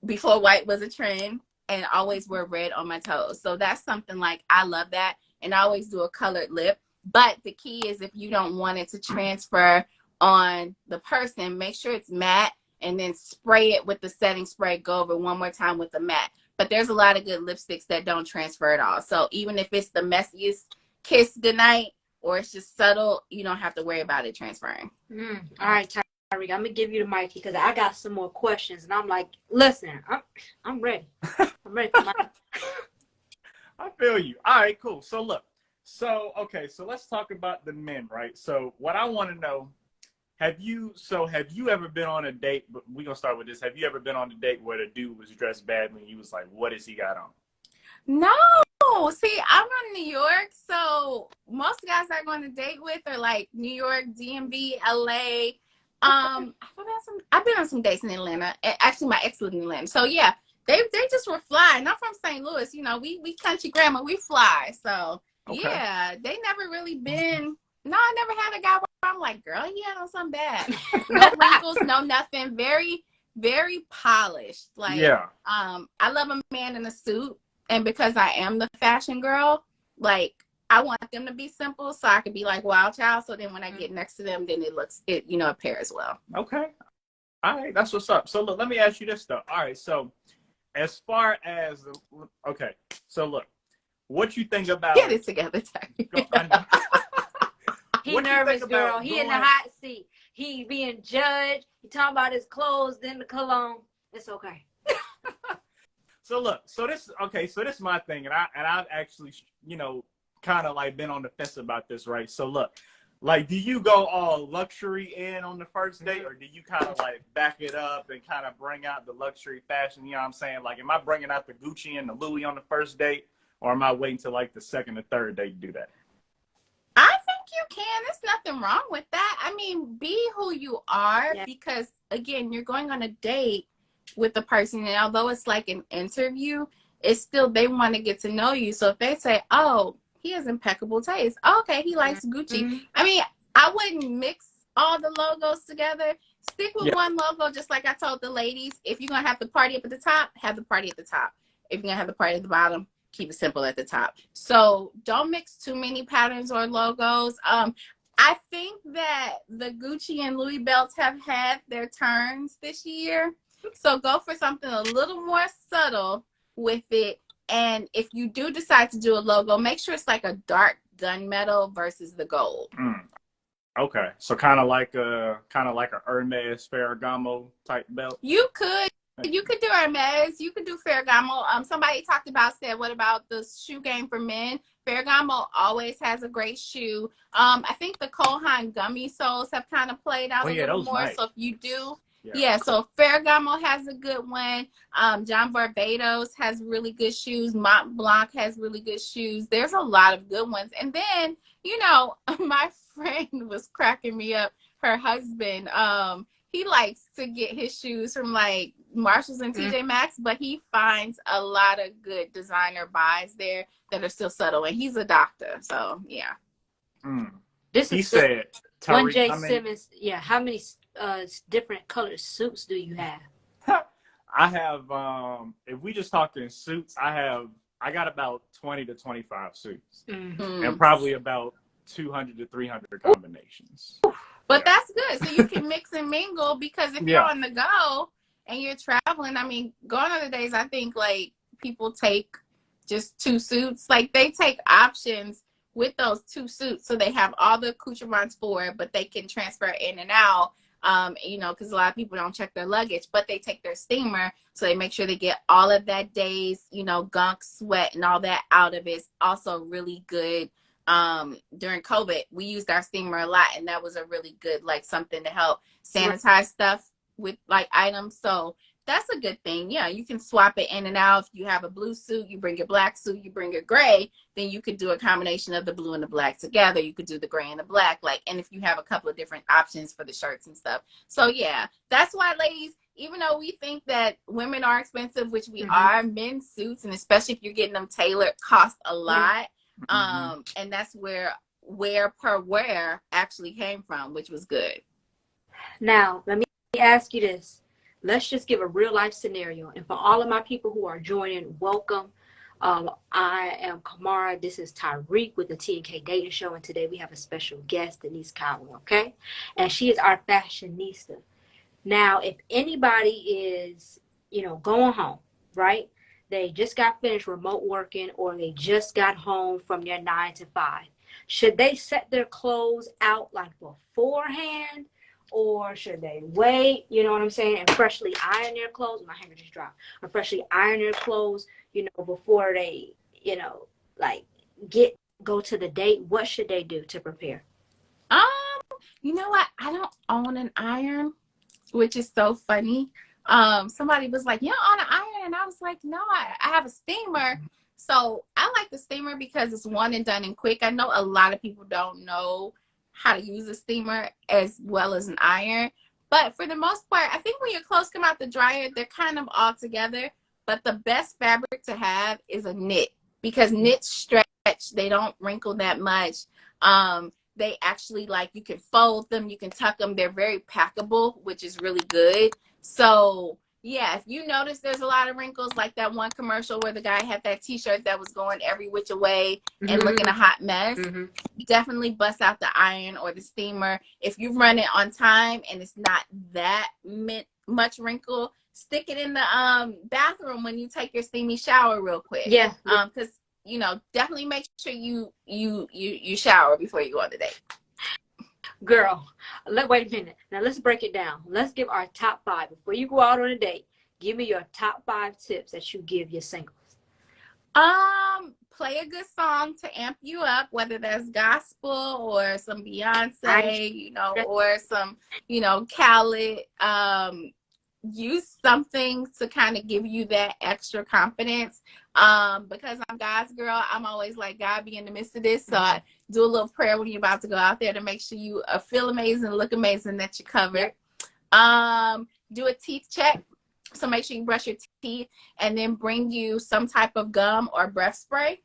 [SPEAKER 4] before white was a trend and always wear red on my toes. So that's something like I love that. And I always do a colored lip. But the key is if you don't want it to transfer on the person, make sure it's matte and then spray it with the setting spray. Go over one more time with the matte. But there's a lot of good lipsticks that don't transfer at all. So even if it's the messiest kiss goodnight or it's just subtle, you don't have to worry about it transferring.
[SPEAKER 1] All right, Tyrik, I'm going to give you the mic because I got some more questions. And I'm like, listen, I'm ready. I'm ready for mine.
[SPEAKER 2] I feel you. All right, cool. So look. So let's talk about the men, right? So what I want to know, have you ever been on a date, but we're going to start with this. Have you ever been on a date where the dude was dressed badly and you was like, what has he got on?
[SPEAKER 4] No. See, I'm from New York, so most guys I go on a date with are like New York, DMV, LA. I've been on some dates in Atlanta. Actually, my ex lived in Atlanta. So yeah, they just were fly. And I'm from St. Louis. We country grammar, we fly. So
[SPEAKER 2] okay.
[SPEAKER 4] Yeah, they never really been. No, I never had a guy where I'm like, girl, he had on something bad. No wrinkles, no nothing. Very, very polished. Like,
[SPEAKER 2] yeah.
[SPEAKER 4] I love a man in a suit, and because I am the fashion girl, like I want them to be simple, so I could be like wild child. So then when I get next to them, then it pairs well.
[SPEAKER 2] Okay, all right, that's what's up. So look, let me ask you this though. All right, so as far as so look, what you think about?
[SPEAKER 4] Get it together, Tyrik.
[SPEAKER 1] He nervous, girl. He in the hot seat. He being judged. He talking about his clothes, then the cologne. It's okay.
[SPEAKER 2] So look, so this is my thing, and I've actually, kind of like been on the fence about this, right? So look, like, do you go all luxury in on the first date, or do you kind of like back it up and kind of bring out the luxury fashion? You know what I'm saying? Like, am I bringing out the Gucci and the Louis on the first date, or am I waiting till like the second or third date to do that?
[SPEAKER 4] I think you can. There's nothing wrong with that. I mean, be who you are, because again, you're going on a date with the person, and although it's like an interview, it's still, they want to get to know you. So if they say, oh, he has impeccable taste, okay, he likes Gucci. I mean, I wouldn't mix all the logos together. Stick with one logo, just like I told the ladies. If you're gonna have the party up at the top, have the party at the top. If you're gonna have the party at the bottom, keep it simple at the top. So don't mix too many patterns or logos. I think that the Gucci and Louis belts have had their turns this year. So go for something a little more subtle with it. And if you do decide to do a logo, make sure it's like a dark gunmetal versus the gold.
[SPEAKER 2] Okay, so kind of like a Hermes Ferragamo type belt.
[SPEAKER 4] You could do Hermes, you could do Ferragamo. Somebody said, what about the shoe game for men? Ferragamo always has a great shoe. I think the Kohan gummy soles have kind of played out
[SPEAKER 2] Oh
[SPEAKER 4] a
[SPEAKER 2] yeah,
[SPEAKER 4] little
[SPEAKER 2] those
[SPEAKER 4] more.
[SPEAKER 2] nice.
[SPEAKER 4] So if you do,
[SPEAKER 2] Yeah.
[SPEAKER 4] so Ferragamo has a good one. John Barbados has really good shoes. Mont Blanc has really good shoes. There's a lot of good ones. And then, my friend was cracking me up. Her husband, he likes to get his shoes from like Marshalls and TJ Maxx, but he finds a lot of good designer buys there that are still subtle. And he's a doctor, so yeah.
[SPEAKER 1] This
[SPEAKER 2] He
[SPEAKER 1] is
[SPEAKER 2] said,
[SPEAKER 1] one
[SPEAKER 2] Tyrik,
[SPEAKER 1] J Simmons. Yeah, how many different colored suits do you have?
[SPEAKER 2] I have, if we just talking suits, I got about 20 to 25 suits and probably about 200 to 300 combinations.
[SPEAKER 4] But that's good. So you can mix and mingle, because if you're on the go and you're traveling, I mean, gone are the days, I think, like, people take just 2 suits. Like, they take options with those 2 suits, so they have all the accoutrements for it, but they can transfer in and out, because a lot of people don't check their luggage, but they take their steamer, so they make sure they get all of that day's, gunk, sweat, and all that out of it. It's also really good. During COVID, we used our steamer a lot, and that was a really good, like, something to help sanitize stuff with, like, items. So that's a good thing. Yeah, you can swap it in and out. If you have a blue suit, you bring your black suit, you bring your gray, then you could do a combination of the blue and the black together. You could do the gray and the black, and if you have a couple of different options for the shirts and stuff. So yeah, that's why, ladies, even though we think that women are expensive, which we are, men's suits, and especially if you're getting them tailored, cost a lot. And that's where wear per wear actually came from, which was good.
[SPEAKER 1] Now, let me ask you this. Let's just give a real life scenario. And for all of my people who are joining, welcome. I am Kamara. This is Tyrik with the T&K Dating Show. And today we have a special guest, Denise Caldwell, okay? And she is our fashionista. Now, if anybody is, going home, right? They just got finished remote working, or they just got home from their 9 to 5. Should they set their clothes out like beforehand, or should they wait? You know what I'm saying? And freshly iron their clothes. My hanger just dropped. Or freshly iron their clothes, before they, go to the date. What should they do to prepare?
[SPEAKER 4] You know what? I don't own an iron, which is so funny. Somebody was like, you don't own an iron? And I was like, no, I have a steamer. So I like the steamer because it's one and done and quick. I know a lot of people don't know how to use a steamer as well as an iron. But for the most part, I think when your clothes come out the dryer, they're kind of all together. But the best fabric to have is a knit, because knits stretch. They don't wrinkle that much. They actually, you can fold them, you can tuck them. They're very packable, which is really good. So yeah, if you notice there's a lot of wrinkles, like that one commercial where the guy had that t-shirt that was going every which way and looking a hot mess, definitely bust out the iron or the steamer. If you run it on time and it's not that much wrinkle, stick it in the bathroom when you take your steamy shower real quick.
[SPEAKER 1] Yeah.
[SPEAKER 4] Because definitely make sure you shower before you go on the date.
[SPEAKER 1] Girl, wait a minute. Now let's break it down. Let's give our top 5. Before you go out on a date, give me your top 5 tips that you give your singles.
[SPEAKER 4] Play a good song to amp you up, whether that's gospel or some Beyonce, or some, Khaled. Use something to kind of give you that extra confidence. Because I'm God's girl, I'm always like, God, be in the midst of this. So I do a little prayer when you're about to go out there to make sure you feel amazing, look amazing, that you're covered. Do a teeth check. So make sure you brush your teeth, and then bring you some type of gum or breath spray.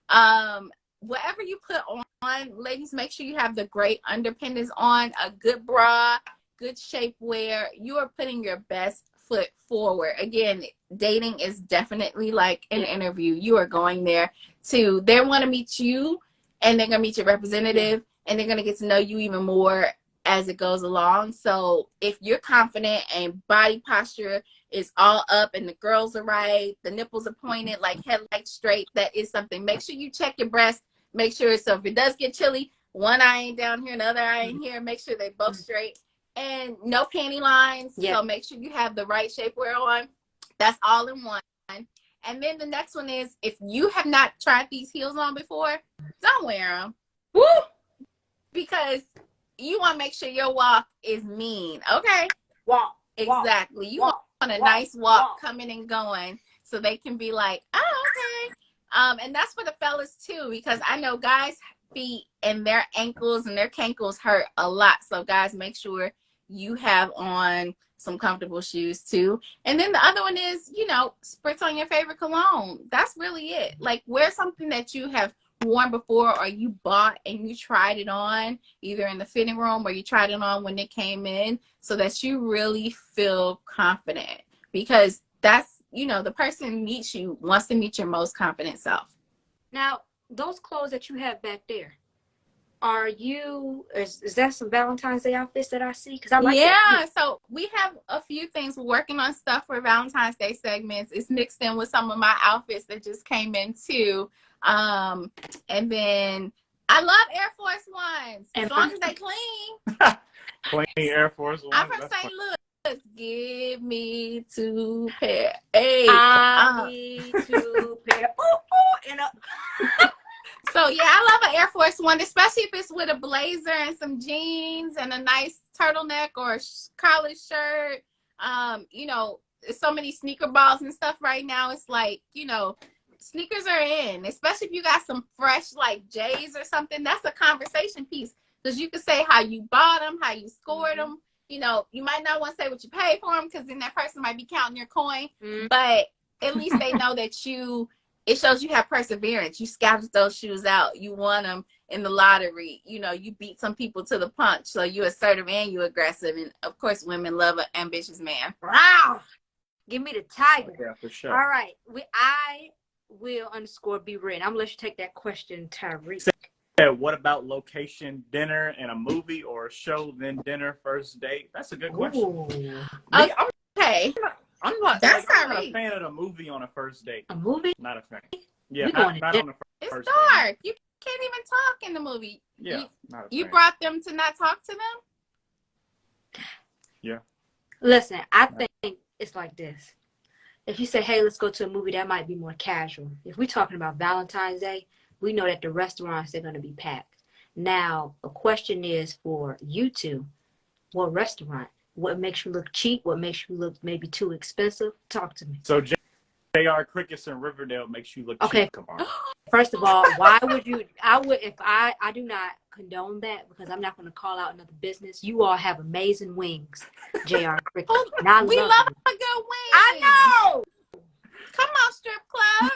[SPEAKER 4] Whatever you put on, ladies, make sure you have the great underpinnings on, a good bra, good shapewear. You are putting your best foot forward. Again, dating is definitely like an interview. You are going there they want to meet you, and they're going to meet your representative, and they're going to get to know you even more as it goes along. So if you're confident and body posture is all up and the girls are right, the nipples are pointed, like headlights straight, that is something. Make sure you check your breasts. Make sure, so if it does get chilly, one eye ain't down here, another eye ain't here. Make sure they both straight. And no panty lines.
[SPEAKER 1] Yeah.
[SPEAKER 4] So make sure you have the right shapewear on. That's all in one. And then the next one is, if you have not tried these heels on before, don't wear them.
[SPEAKER 1] Woo!
[SPEAKER 4] Because you want to make sure your walk is mean. Okay?
[SPEAKER 1] Walk.
[SPEAKER 4] Exactly. You want a nice walk coming and going so they can be like, oh, okay. And that's for the fellas too, because I know guys' feet and their ankles and their cankles hurt a lot. So guys, make sure you have on some comfortable shoes too. And then the other one is, you know, spritz on your favorite cologne. That's really it. Like, wear something that you have worn before, or you bought and you tried it on either in the fitting room or you tried it on when it came in, so that you really feel confident, because that's, you know, the person wants to meet your most confident self.
[SPEAKER 1] Now, those clothes that you have back there, is that some Valentine's Day outfits that I see? Because I like that.
[SPEAKER 4] So we have a few things. We're working on stuff for Valentine's Day segments. It's mixed in with some of my outfits that just came in too. And then I love Air Force Ones, as long as they clean.
[SPEAKER 2] Clean Air Force Ones.
[SPEAKER 4] I'm from St. Louis. Give me 2 pair. Hey,
[SPEAKER 1] I need 2 pair.
[SPEAKER 4] So yeah, I love an Air Force One, especially if it's with a blazer and some jeans and a nice turtleneck or a collared shirt. You know, so many sneaker balls and stuff right now. It's like, you know, sneakers are in, especially if you got some fresh like J's or something. That's a conversation piece, because you can say how you bought them, how you scored them. You know, you might not want to say what you paid for them, because then that person might be counting your coin. But at least they know that it shows you have perseverance. You scouted those shoes out. You won them in the lottery. You know, you beat some people to the punch. So you assertive and you aggressive. And of course, women love an ambitious man.
[SPEAKER 1] Wow. Give me the tiger.
[SPEAKER 2] Yeah, for sure.
[SPEAKER 1] All right. I will _be ready. I'm going to let you take that question, Tyrik.
[SPEAKER 2] What about location, dinner, and a movie or a show, then dinner, first date? That's a good question.
[SPEAKER 4] Okay.
[SPEAKER 2] I'm not a fan of a movie on a first date.
[SPEAKER 1] A movie?
[SPEAKER 2] Not a fan. Yeah, not on the first
[SPEAKER 4] It's
[SPEAKER 2] date.
[SPEAKER 4] dark. You can't even talk in the movie.
[SPEAKER 2] Yeah, not a
[SPEAKER 4] you
[SPEAKER 2] fan.
[SPEAKER 4] brought them to not talk to them?
[SPEAKER 2] Yeah.
[SPEAKER 1] Listen, I think it's like this. If you say, hey, let's go to a movie, that might be more casual. If we're talking about Valentine's Day, we know that the restaurants, they're going to be packed. Now, a question is for you two, what restaurant? What makes you look cheap? What makes you look maybe too expensive? Talk to me.
[SPEAKER 2] So J.R. Crickets in Riverdale makes you look cheap, Kamara.
[SPEAKER 1] First of all, why would you? I do not condone that, because I'm not going to call out another business. You all have amazing wings, J.R. Crickets.
[SPEAKER 4] We love a good wing.
[SPEAKER 1] I know.
[SPEAKER 4] Come on, strip club.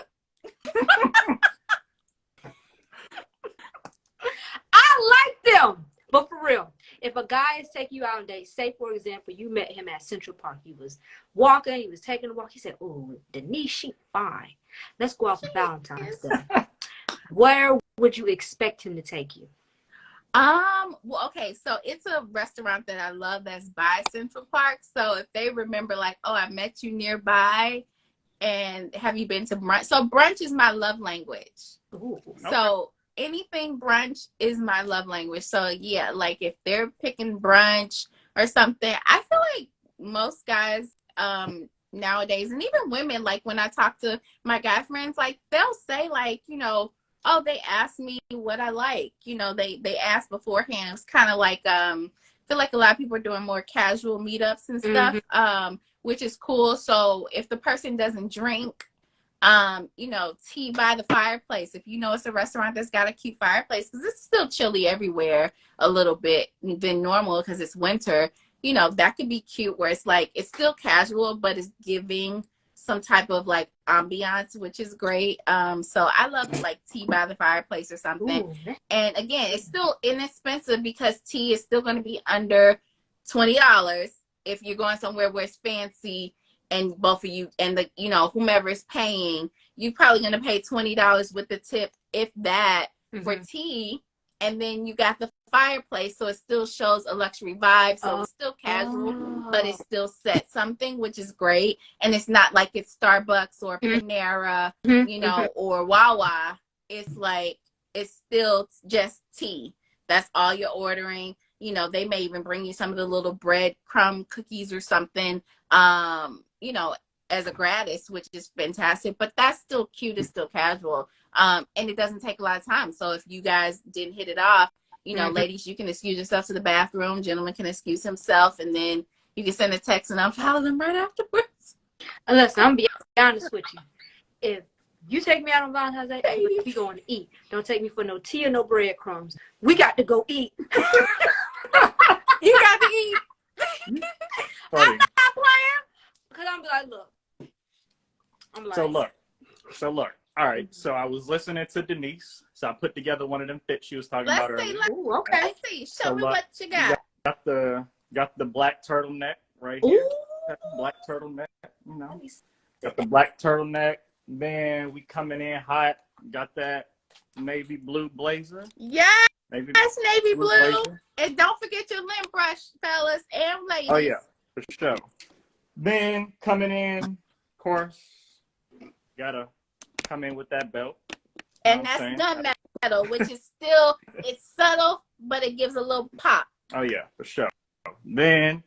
[SPEAKER 1] I like them. But for real, if a guy is taking you out on a date, say for example, you met him at Central Park. He was walking, he was taking a walk. He said, "Oh, Denise, she fine. Let's go out for Valentine's Day." Where would you expect him to take you?
[SPEAKER 4] Well, okay, so it's a restaurant that I love that's by Central Park. So if they remember, like, oh, I met you nearby, and have you been to brunch? So brunch is my love language.
[SPEAKER 1] Ooh,
[SPEAKER 4] so anything brunch is my love language. So yeah, like if they're picking brunch or something, I feel like most guys nowadays, and even women, like when I talk to my guy friends, like they'll say like, you know, oh, they asked me what I like. You know, they ask beforehand. It's kind of like I feel like a lot of people are doing more casual meetups and stuff, which is cool. So if the person doesn't drink, you know, tea by the fireplace, if you know it's a restaurant that's got a cute fireplace, because it's still chilly everywhere a little bit than normal because it's winter, you know, that could be cute, where it's like it's still casual but it's giving some type of like ambiance, which is great. So I love like tea by the fireplace or something. Ooh. And again, it's still inexpensive because tea is still going to be under $20 if you're going somewhere where it's fancy. And both of you and the, you know, whomever is paying, you're probably going to pay $20 with the tip, if that, for tea. And then you got the fireplace, so it still shows a luxury vibe. So it's still casual, but it still sets something, which is great. And it's not like it's Starbucks or Panera, you know, or Wawa. It's like, it's still just tea. That's all you're ordering. You know, they may even bring you some of the little bread crumb cookies or something, you know, as a gratis, which is fantastic. But that's still cute. It's still casual. And it doesn't take a lot of time. So if you guys didn't hit it off, you know, ladies, you can excuse yourself to the bathroom. Gentlemen can excuse himself. And then you can send a text and unfollow them right afterwards.
[SPEAKER 1] Listen, I'm going to be honest with you. If you take me out on Valentine's Day, we going to eat. Don't take me for no tea or no breadcrumbs. We got to go eat.
[SPEAKER 4] You got to eat.
[SPEAKER 1] I'm not playing. Because I'm like, look. I'm like.
[SPEAKER 2] So look. All right. So I was listening to Denise. So I put together one of them fits she was talking about earlier.
[SPEAKER 1] Ooh, okay.
[SPEAKER 4] Let's see. Show me what you got.
[SPEAKER 2] Got the black turtleneck right here. Black turtleneck, you know. Got the black turtleneck. Then we coming in hot. Got that navy blue blazer.
[SPEAKER 4] Yes,
[SPEAKER 2] navy
[SPEAKER 4] blue.
[SPEAKER 2] Blazer.
[SPEAKER 4] And don't forget your lint brush, fellas and ladies.
[SPEAKER 2] Oh yeah, for sure. Then coming in, of course, gotta come in with that belt.
[SPEAKER 4] And that's gunmetal, which is still, it's subtle, but it gives a little pop.
[SPEAKER 2] Oh yeah, for sure. Then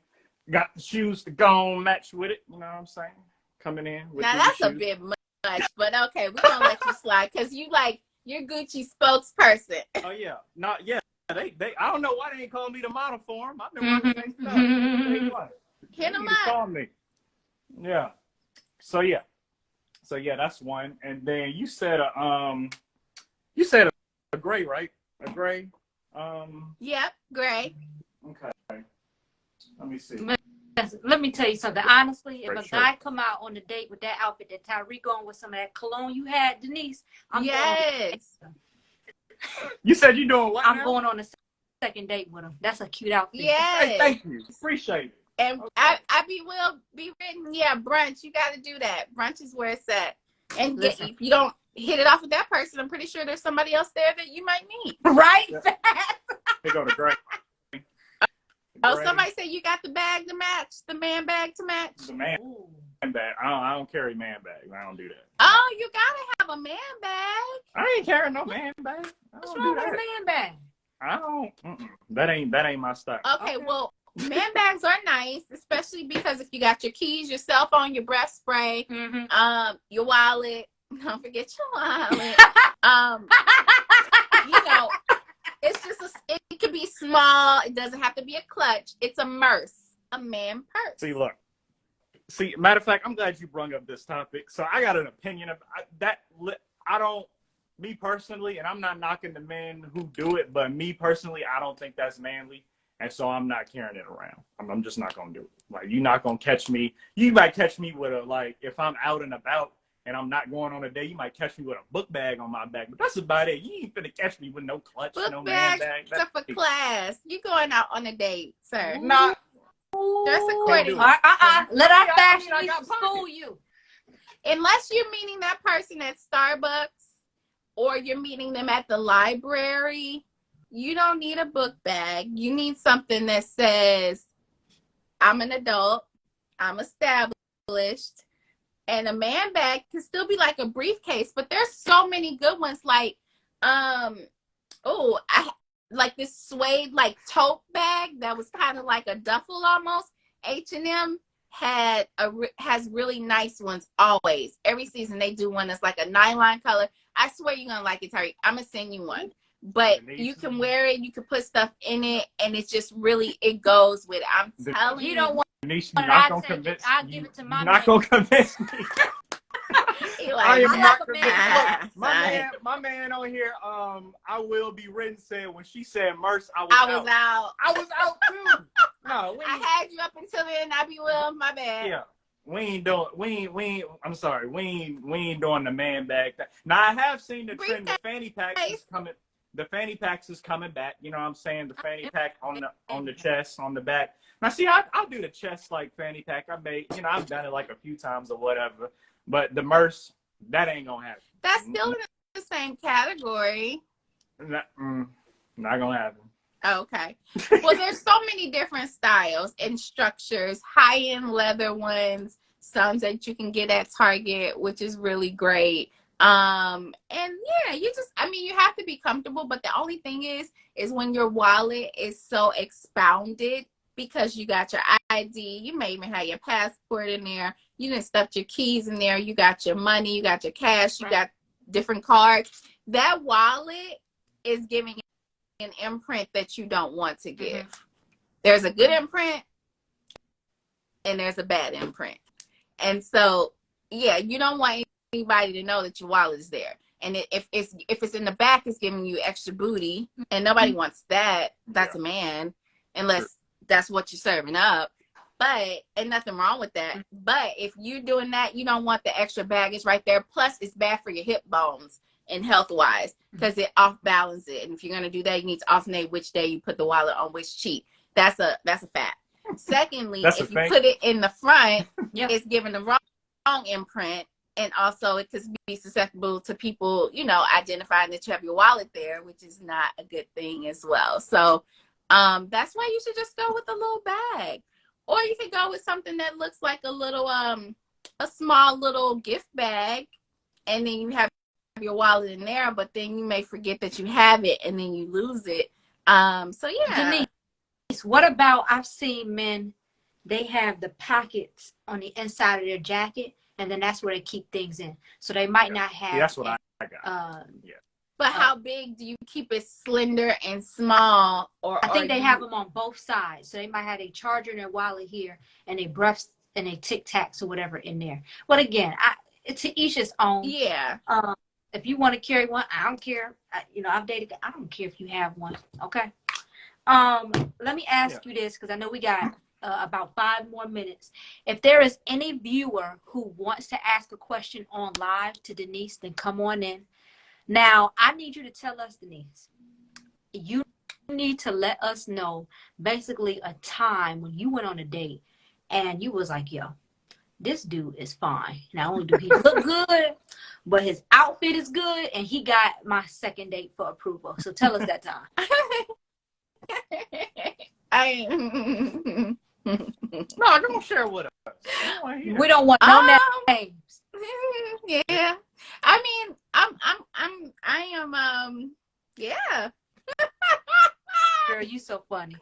[SPEAKER 2] got the shoes to go and match with it. You know what I'm saying? Coming in with
[SPEAKER 4] now that's shoes. A bit much, but okay, we're gonna let you slide because you're Gucci spokesperson.
[SPEAKER 2] Oh yeah, not yet. They I don't know why they ain't calling me the model for them. I've been running the same stuff.
[SPEAKER 4] Hit them up.
[SPEAKER 2] Call me. Yeah. So yeah, that's one. And then you said a gray, right? A gray.
[SPEAKER 4] Yep, gray.
[SPEAKER 2] Okay. Let me see.
[SPEAKER 1] Let me tell you something. Honestly, if a guy come out on a date with that outfit that Tyrik on with some of that cologne you had, Denise, I'm going.
[SPEAKER 2] You said you're doing what?
[SPEAKER 1] I'm going on a second date with him. That's a cute outfit.
[SPEAKER 4] Yes.
[SPEAKER 2] Hey, thank you. Appreciate it.
[SPEAKER 4] And okay. I will be written. Yeah, brunch. You got to do that. Brunch is where it's at. And if you don't hit it off with that person, I'm pretty sure there's somebody else there that you might meet.
[SPEAKER 1] Right?
[SPEAKER 2] Yeah. They go to gray.
[SPEAKER 4] Oh, somebody said you got the bag to match, the man bag to match.
[SPEAKER 2] The man bag. I don't carry man bags. I don't do that.
[SPEAKER 4] Oh, you gotta have a man bag.
[SPEAKER 2] I ain't carrying no man bag.
[SPEAKER 1] What's wrong with a man bag?
[SPEAKER 2] I don't. That ain't my style.
[SPEAKER 4] Okay, well, man bags are nice, especially because if you got your keys, your cell phone, your breath spray, your wallet. Don't forget your wallet. You know. It's just it could be small. It doesn't have to be a clutch. It's a man purse.
[SPEAKER 2] See, matter of fact, I'm glad you brought up this topic. So I got an opinion of that. Me personally, and I'm not knocking the men who do it, but me personally, I don't think that's manly. And so I'm not carrying it around. I'm just not going to do it. Like, you're not going to catch me. You might catch me with if I'm out and about, and I'm not going on a date, you might catch me with a book bag on my back. But that's about it. You ain't finna catch me with no clutch, no man bag.
[SPEAKER 4] Except for class. You going out on a date, sir.
[SPEAKER 2] Not.
[SPEAKER 4] Dress accordingly.
[SPEAKER 1] Let our fashionista school you.
[SPEAKER 4] Unless you're meeting that person at Starbucks or you're meeting them at the library, you don't need a book bag. You need something that says, I'm an adult, I'm established. And a man bag can still be like a briefcase, but there's so many good ones. Like, I like this suede like tote bag that was kind of like a duffel almost. H&M has really nice ones always. Every season they do one that's like a nylon color. I swear you're gonna like it, Tyrik. I'm gonna send you one. But you can wear it, you can put stuff in it, and it's just really, it goes with it. I'm telling you.
[SPEAKER 1] You don't want
[SPEAKER 2] Denise, you're not gonna convince me.
[SPEAKER 1] I'll give it to my man.
[SPEAKER 2] You're not gonna convince me. I am not convinced.
[SPEAKER 1] Man.
[SPEAKER 2] Look, my man on here, I will be written said when she said Merce, I was out. I was out too. No,
[SPEAKER 4] I had you up until then. I be well, my bad.
[SPEAKER 2] Yeah. We ain't I'm sorry, we ain't doing the man bag thing. Now I have seen the trend, the fanny packs is coming. The fanny packs is coming back. You know what I'm saying? The fanny pack on the chest, on the back. Now see, I'll do the chest like fanny pack. I've done it like a few times or whatever. But the Merce, that ain't gonna happen.
[SPEAKER 4] That's still in the same category.
[SPEAKER 2] Not gonna happen.
[SPEAKER 4] Okay. Well, there's so many different styles and structures, high-end leather ones, some that you can get at Target, which is really great. And yeah, you have to be comfortable, but the only thing is when your wallet is so expounded because you got your ID, you may even have your passport in there, you done stuffed your keys in there, you got your money, you got your cash, you got different cards. That wallet is giving an imprint that you don't want to give. There's a good imprint and there's a bad imprint. And so, yeah, you don't want anybody to know that your wallet is there. And if it's in the back, it's giving you extra booty, and nobody wants that. That's a man, unless that's what you're serving up. But and nothing wrong with that. But if you're doing that, you don't want the extra baggage right there. Plus, it's bad for your hip bones and health wise because it off balances it. And if you're gonna do that, you need to alternate which day you put the wallet on which cheek. That's a fact. Secondly, if you put it in the front, it's giving the wrong imprint. And also it could be susceptible to people, identifying that you have your wallet there, which is not a good thing as well. So that's why you should just go with a little bag. Or you could go with something that looks like a little, a small little gift bag. And then you have your wallet in there, but then you may forget that you have it and then you lose it. So yeah.
[SPEAKER 1] Denise, what about, I've seen men, they have the pockets on the inside of their jacket, and then that's where they keep things in. So they might not have.
[SPEAKER 2] Yeah, that's what I got.
[SPEAKER 4] But how big do you keep it slender and small? Or
[SPEAKER 1] I think they have them on both sides. So they might have a charger in their wallet here, and a brush and a Tic Tacs or whatever in there. But again, to each his own.
[SPEAKER 4] Yeah.
[SPEAKER 1] If you want to carry one, I don't care. I've dated. I don't care if you have one. Okay. Let me ask you this, because I know we got about 5 more minutes. If there is any viewer who wants to ask a question on live to Denise, then come on in. Now, I need you to tell us, Denise, you need to let us know basically a time when you went on a date and you was like, yo, this dude is fine. Not only do he look good, but his outfit is good, and he got my second date for approval. So tell us that time.
[SPEAKER 2] No, don't share with us.
[SPEAKER 1] We don't want no names.
[SPEAKER 4] Yeah. I mean, I am yeah.
[SPEAKER 1] Girl, you so funny.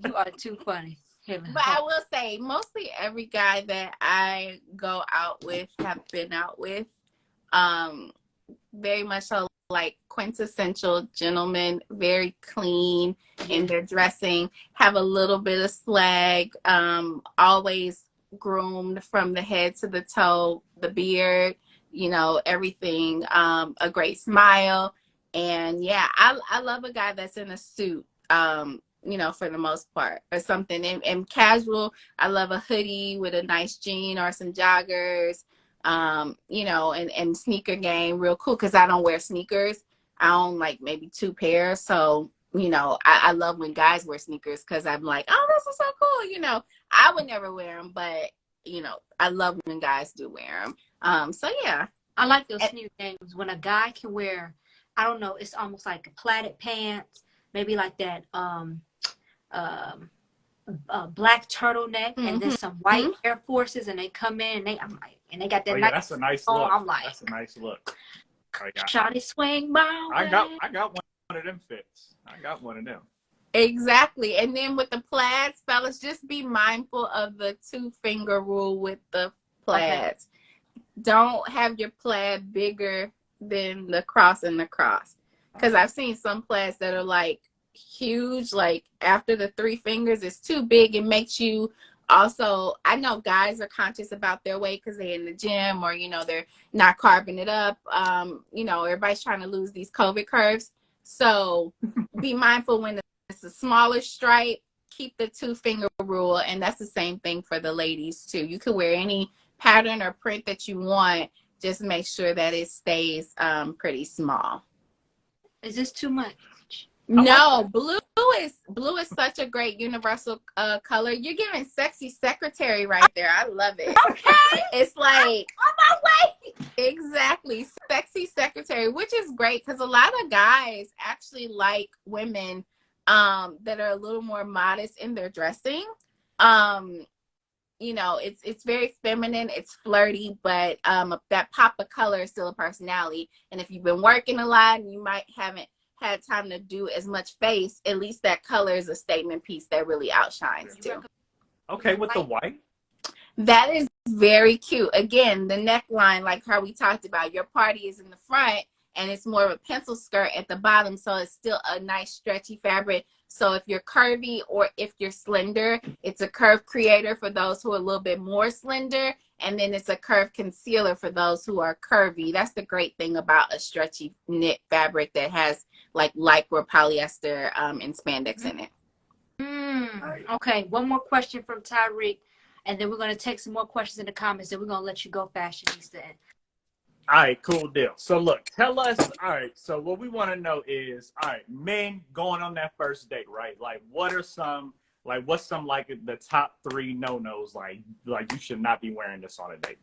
[SPEAKER 1] You are too funny.
[SPEAKER 4] But I will say, mostly every guy that I go out with, have been out with, very much so like quintessential gentlemen, very clean in their dressing, have a little bit of swag, always groomed from the head to the toe, the beard, everything, a great smile. And yeah, I love a guy that's in a suit, for the most part, or something. And casual, I love a hoodie with a nice jean or some joggers, and sneaker game, real cool, because I don't wear sneakers. I own like maybe 2 pairs. So, I love when guys wear sneakers, because I'm like, oh, this is so cool. I would never wear them, but, I love when guys do wear them. So, yeah.
[SPEAKER 1] I like those sneaker games when a guy can wear, I don't know, it's almost like a plaited pants, maybe like that black turtleneck, and then some white Air Forces, and they come in and they got that nice.
[SPEAKER 2] That's a nice look.
[SPEAKER 1] I'm like,
[SPEAKER 2] that's a nice look.
[SPEAKER 1] Shawty swing by.
[SPEAKER 2] I got one of them fits. I got one of them.
[SPEAKER 4] Exactly. And then with the plaids, fellas, just be mindful of the 2-finger rule with the plaids. Okay. Don't have your plaid bigger than the cross and the cross. Because I've seen some plaids that are like huge, like after the 3 fingers, it's too big. It makes you also, I know guys are conscious about their weight because they're in the gym, or, they're not carving it up. Everybody's trying to lose these COVID curves. So be mindful when it's a smaller stripe, keep the 2-finger rule. And that's the same thing for the ladies too. You can wear any pattern or print that you want. Just make sure that it stays pretty small.
[SPEAKER 1] Is this too much?
[SPEAKER 4] No, blue is such a great universal color. You're giving sexy secretary right there. I love it.
[SPEAKER 1] Okay.
[SPEAKER 4] It's like
[SPEAKER 1] on my way.
[SPEAKER 4] Exactly. Sexy secretary, which is great because a lot of guys actually like women that are a little more modest in their dressing. you know, it's very feminine, it's flirty, but that pop of color is still a personality. And if you've been working a lot and you might haven't had time to do as much face, at least that color is a statement piece that really outshines too.
[SPEAKER 2] Okay, with the white?
[SPEAKER 4] That is very cute. Again, the neckline, like how we talked about, your party is in the front and it's more of a pencil skirt at the bottom. So it's still a nice stretchy fabric. So if you're curvy or if you're slender, it's a curve creator for those who are a little bit more slender. And then it's a curve concealer for those who are curvy. That's the great thing about a stretchy knit fabric that has like lycra, polyester, and spandex in it.
[SPEAKER 1] Okay, one more question from Tyrik, and then we're going to take some more questions in the comments, and we're going to let you go, Fashionista.
[SPEAKER 2] All right, cool deal. So look, tell us, all right, so what we want to know is, all right, men going on that first date, right? Like, what's some like the top 3 no-nos, like you should not be wearing this on a date?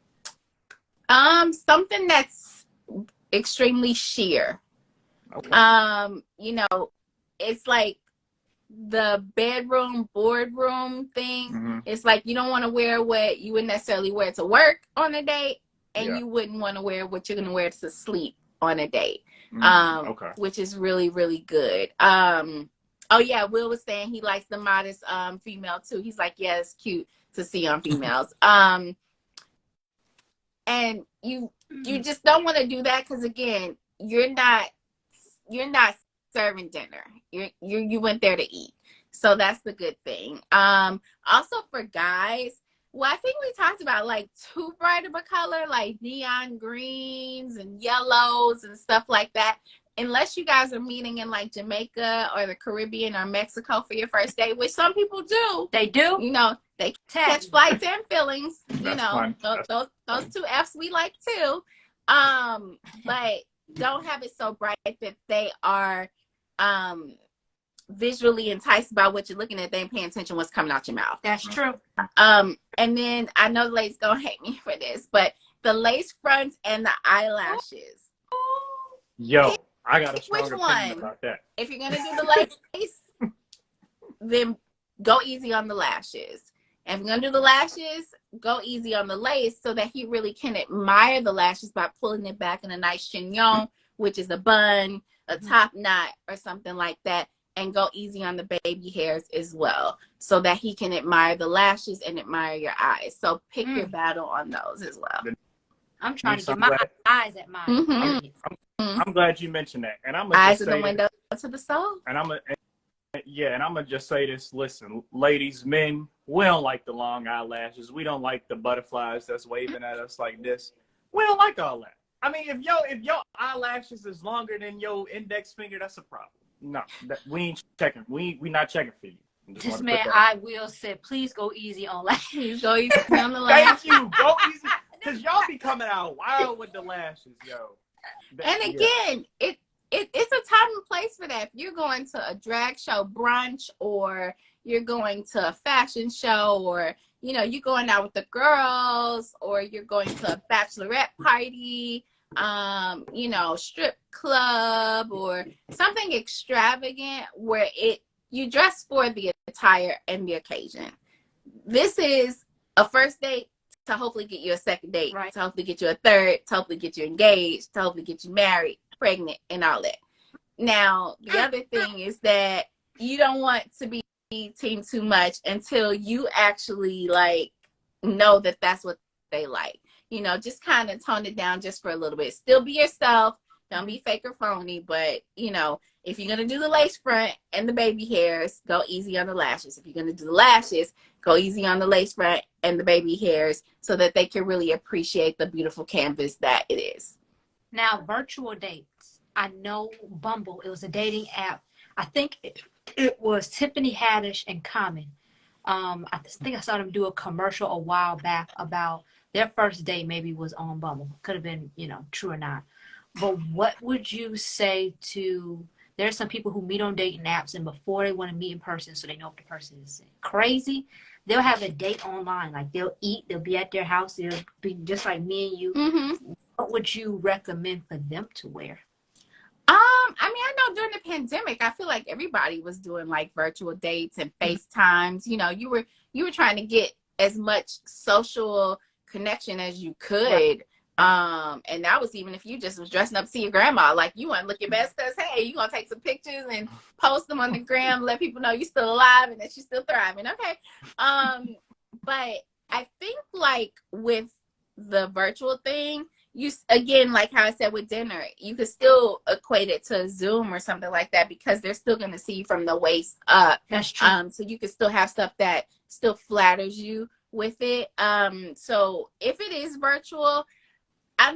[SPEAKER 4] Something that's extremely sheer.
[SPEAKER 2] Okay.
[SPEAKER 4] You know, it's like the bedroom boardroom thing.
[SPEAKER 2] Mm-hmm.
[SPEAKER 4] It's like you don't want to wear what you wouldn't necessarily wear to work on a date, and you wouldn't want to wear what you're going to wear to sleep on a date.
[SPEAKER 2] Okay.
[SPEAKER 4] Which is really, really good. Oh yeah, Will was saying he likes the modest female too. He's like, yeah, it's cute to see on females. And you just don't want to do that because again, you're not serving dinner. You went there to eat. So that's the good thing. Also for guys, well, I think we talked about like too bright of a color, like neon greens and yellows and stuff like that. Unless you guys are meeting in like Jamaica or the Caribbean or Mexico for your first date, which some people do.
[SPEAKER 1] They do.
[SPEAKER 4] You know, they catch flights and feelings. You know, those 2 F's we like too. But don't have it so bright that they are visually enticed by what you're looking at. They ain't paying attention what's coming out your mouth.
[SPEAKER 1] That's true.
[SPEAKER 4] And then I know the ladies gonna hate me for this, but the lace fronts and the eyelashes.
[SPEAKER 2] Yo, I got a strong
[SPEAKER 4] Which
[SPEAKER 2] opinion
[SPEAKER 4] one?
[SPEAKER 2] about that.
[SPEAKER 4] If you're gonna do the lace, then go easy on the lashes. And if you're gonna do the lashes, go easy on the lace so that he really can admire the lashes by pulling it back in a nice chignon, which is a bun, a top knot, or something like that. And go easy on the baby hairs as well, so that he can admire the lashes and admire your eyes. So pick your battle on those as well.
[SPEAKER 1] I'm trying to get my eyes at mine.
[SPEAKER 2] I'm glad you mentioned that, and I'm
[SPEAKER 4] eyes are the window to the soul.
[SPEAKER 2] And I'm gonna just say this. Listen, ladies, men, we don't like the long eyelashes. We don't like the butterflies that's waving at us like this. We don't like all that. I mean, if your eyelashes is longer than your index finger, that's a problem. No, we ain't checking. We not checking for you.
[SPEAKER 1] This man, I will say, please go easy on lashes.
[SPEAKER 4] Go easy on the lashes.
[SPEAKER 2] Thank you. Go easy, cause y'all be coming out wild with the lashes, yo.
[SPEAKER 4] And again, it's a time and place for that. If you're going to a drag show brunch, or you're going to a fashion show, or you know, you're going out with the girls, or you're going to a bachelorette party, you know, strip club, or something extravagant where you dress for the attire and the occasion. This is a first date to hopefully get you a second date,
[SPEAKER 1] right,
[SPEAKER 4] to hopefully get you a third, to hopefully get you engaged, to hopefully get you married, pregnant, and all that. Now, the other thing is that you don't want to be team too much until you actually like know that that's what they like. You know, just kind of tone it down just for a little bit. Still be yourself. Don't be fake or phony. But, you know, if you're going to do the lace front and the baby hairs, go easy on the lashes. If you're going to do the lashes, go easy on the lace front and the baby hairs so that they can really appreciate the beautiful canvas that it is.
[SPEAKER 1] Now, virtual dates. I know Bumble, it was a dating app. I think it was Tiffany Haddish and Common. I think I saw them do a commercial a while back about their first date maybe was on Bumble. Could have been, you know, true or not. But what would you say to, there's some people who meet on dating apps and before they want to meet in person so they know if the person is crazy, they'll have a date online. Like they'll eat, they'll be at their house, they'll be just like me and you.
[SPEAKER 4] Mm-hmm.
[SPEAKER 1] What would you recommend for them to wear?
[SPEAKER 4] I mean, I know during the pandemic, I feel like everybody was doing like virtual dates and FaceTimes. You know, you were trying to get as much social connection as you could. And that was even if you just was dressing up to see your grandma. Like, you want to look your best because, hey, you going to take some pictures and post them on the gram, let people know you're still alive and that you're still thriving. Okay. But I think, like, with the virtual thing, you, again, like how I said with dinner, you could still equate it to Zoom or something like that, because they're still going to see you from the waist up.
[SPEAKER 1] That's true.
[SPEAKER 4] So you could still have stuff that still flatters you with it. So if it is virtual, I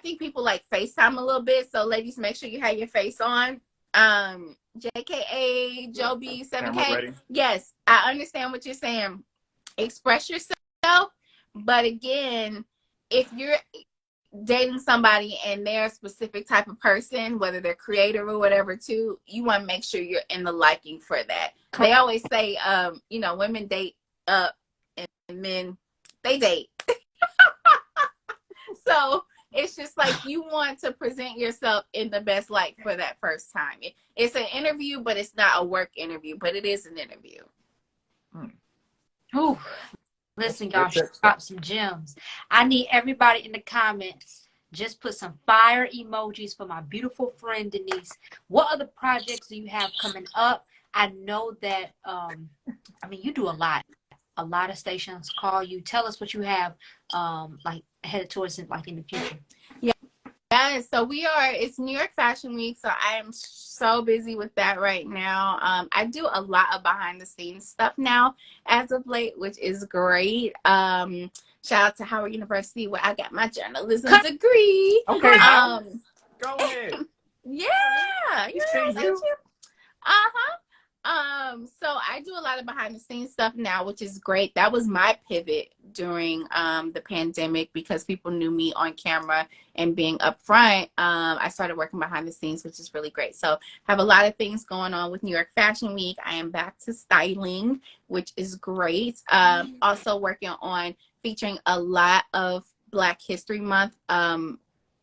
[SPEAKER 4] think people like FaceTime a little bit. So ladies, make sure you have your face on. JKA, Joe B, 7K. Yes, I understand what you're saying. Express yourself. But again, if you're dating somebody and they're a specific type of person, whether they're creative or whatever too, you want to make sure you're in the liking for that. They always say, women date up and men, they date. So it's just like, you want to present yourself in the best light for that first time. It's an interview, but it's not a work interview, but it is an interview.
[SPEAKER 1] Ooh. Listen, y'all, drop some gems. I need everybody in the comments, just put some fire emojis for my beautiful friend, Denise. What other projects do you have coming up? I know that, you do a lot. A lot of stations call you. Tell us what you have, like, headed towards it, like, in the future.
[SPEAKER 4] Yeah, so it's New York Fashion Week, so I am so busy with that right now. I do a lot of behind the scenes stuff now as of late, which is great. Shout out to Howard University, where I got my journalism degree.
[SPEAKER 2] Okay, go ahead.
[SPEAKER 4] Yeah, you. So I do a lot of behind the scenes stuff now, which is great. That was my pivot during the pandemic, because people knew me on camera and being upfront. I started working behind the scenes, which is really great. So I have a lot of things going on with New York Fashion Week. I am back to styling, which is great. Also working on featuring a lot of Black History Month,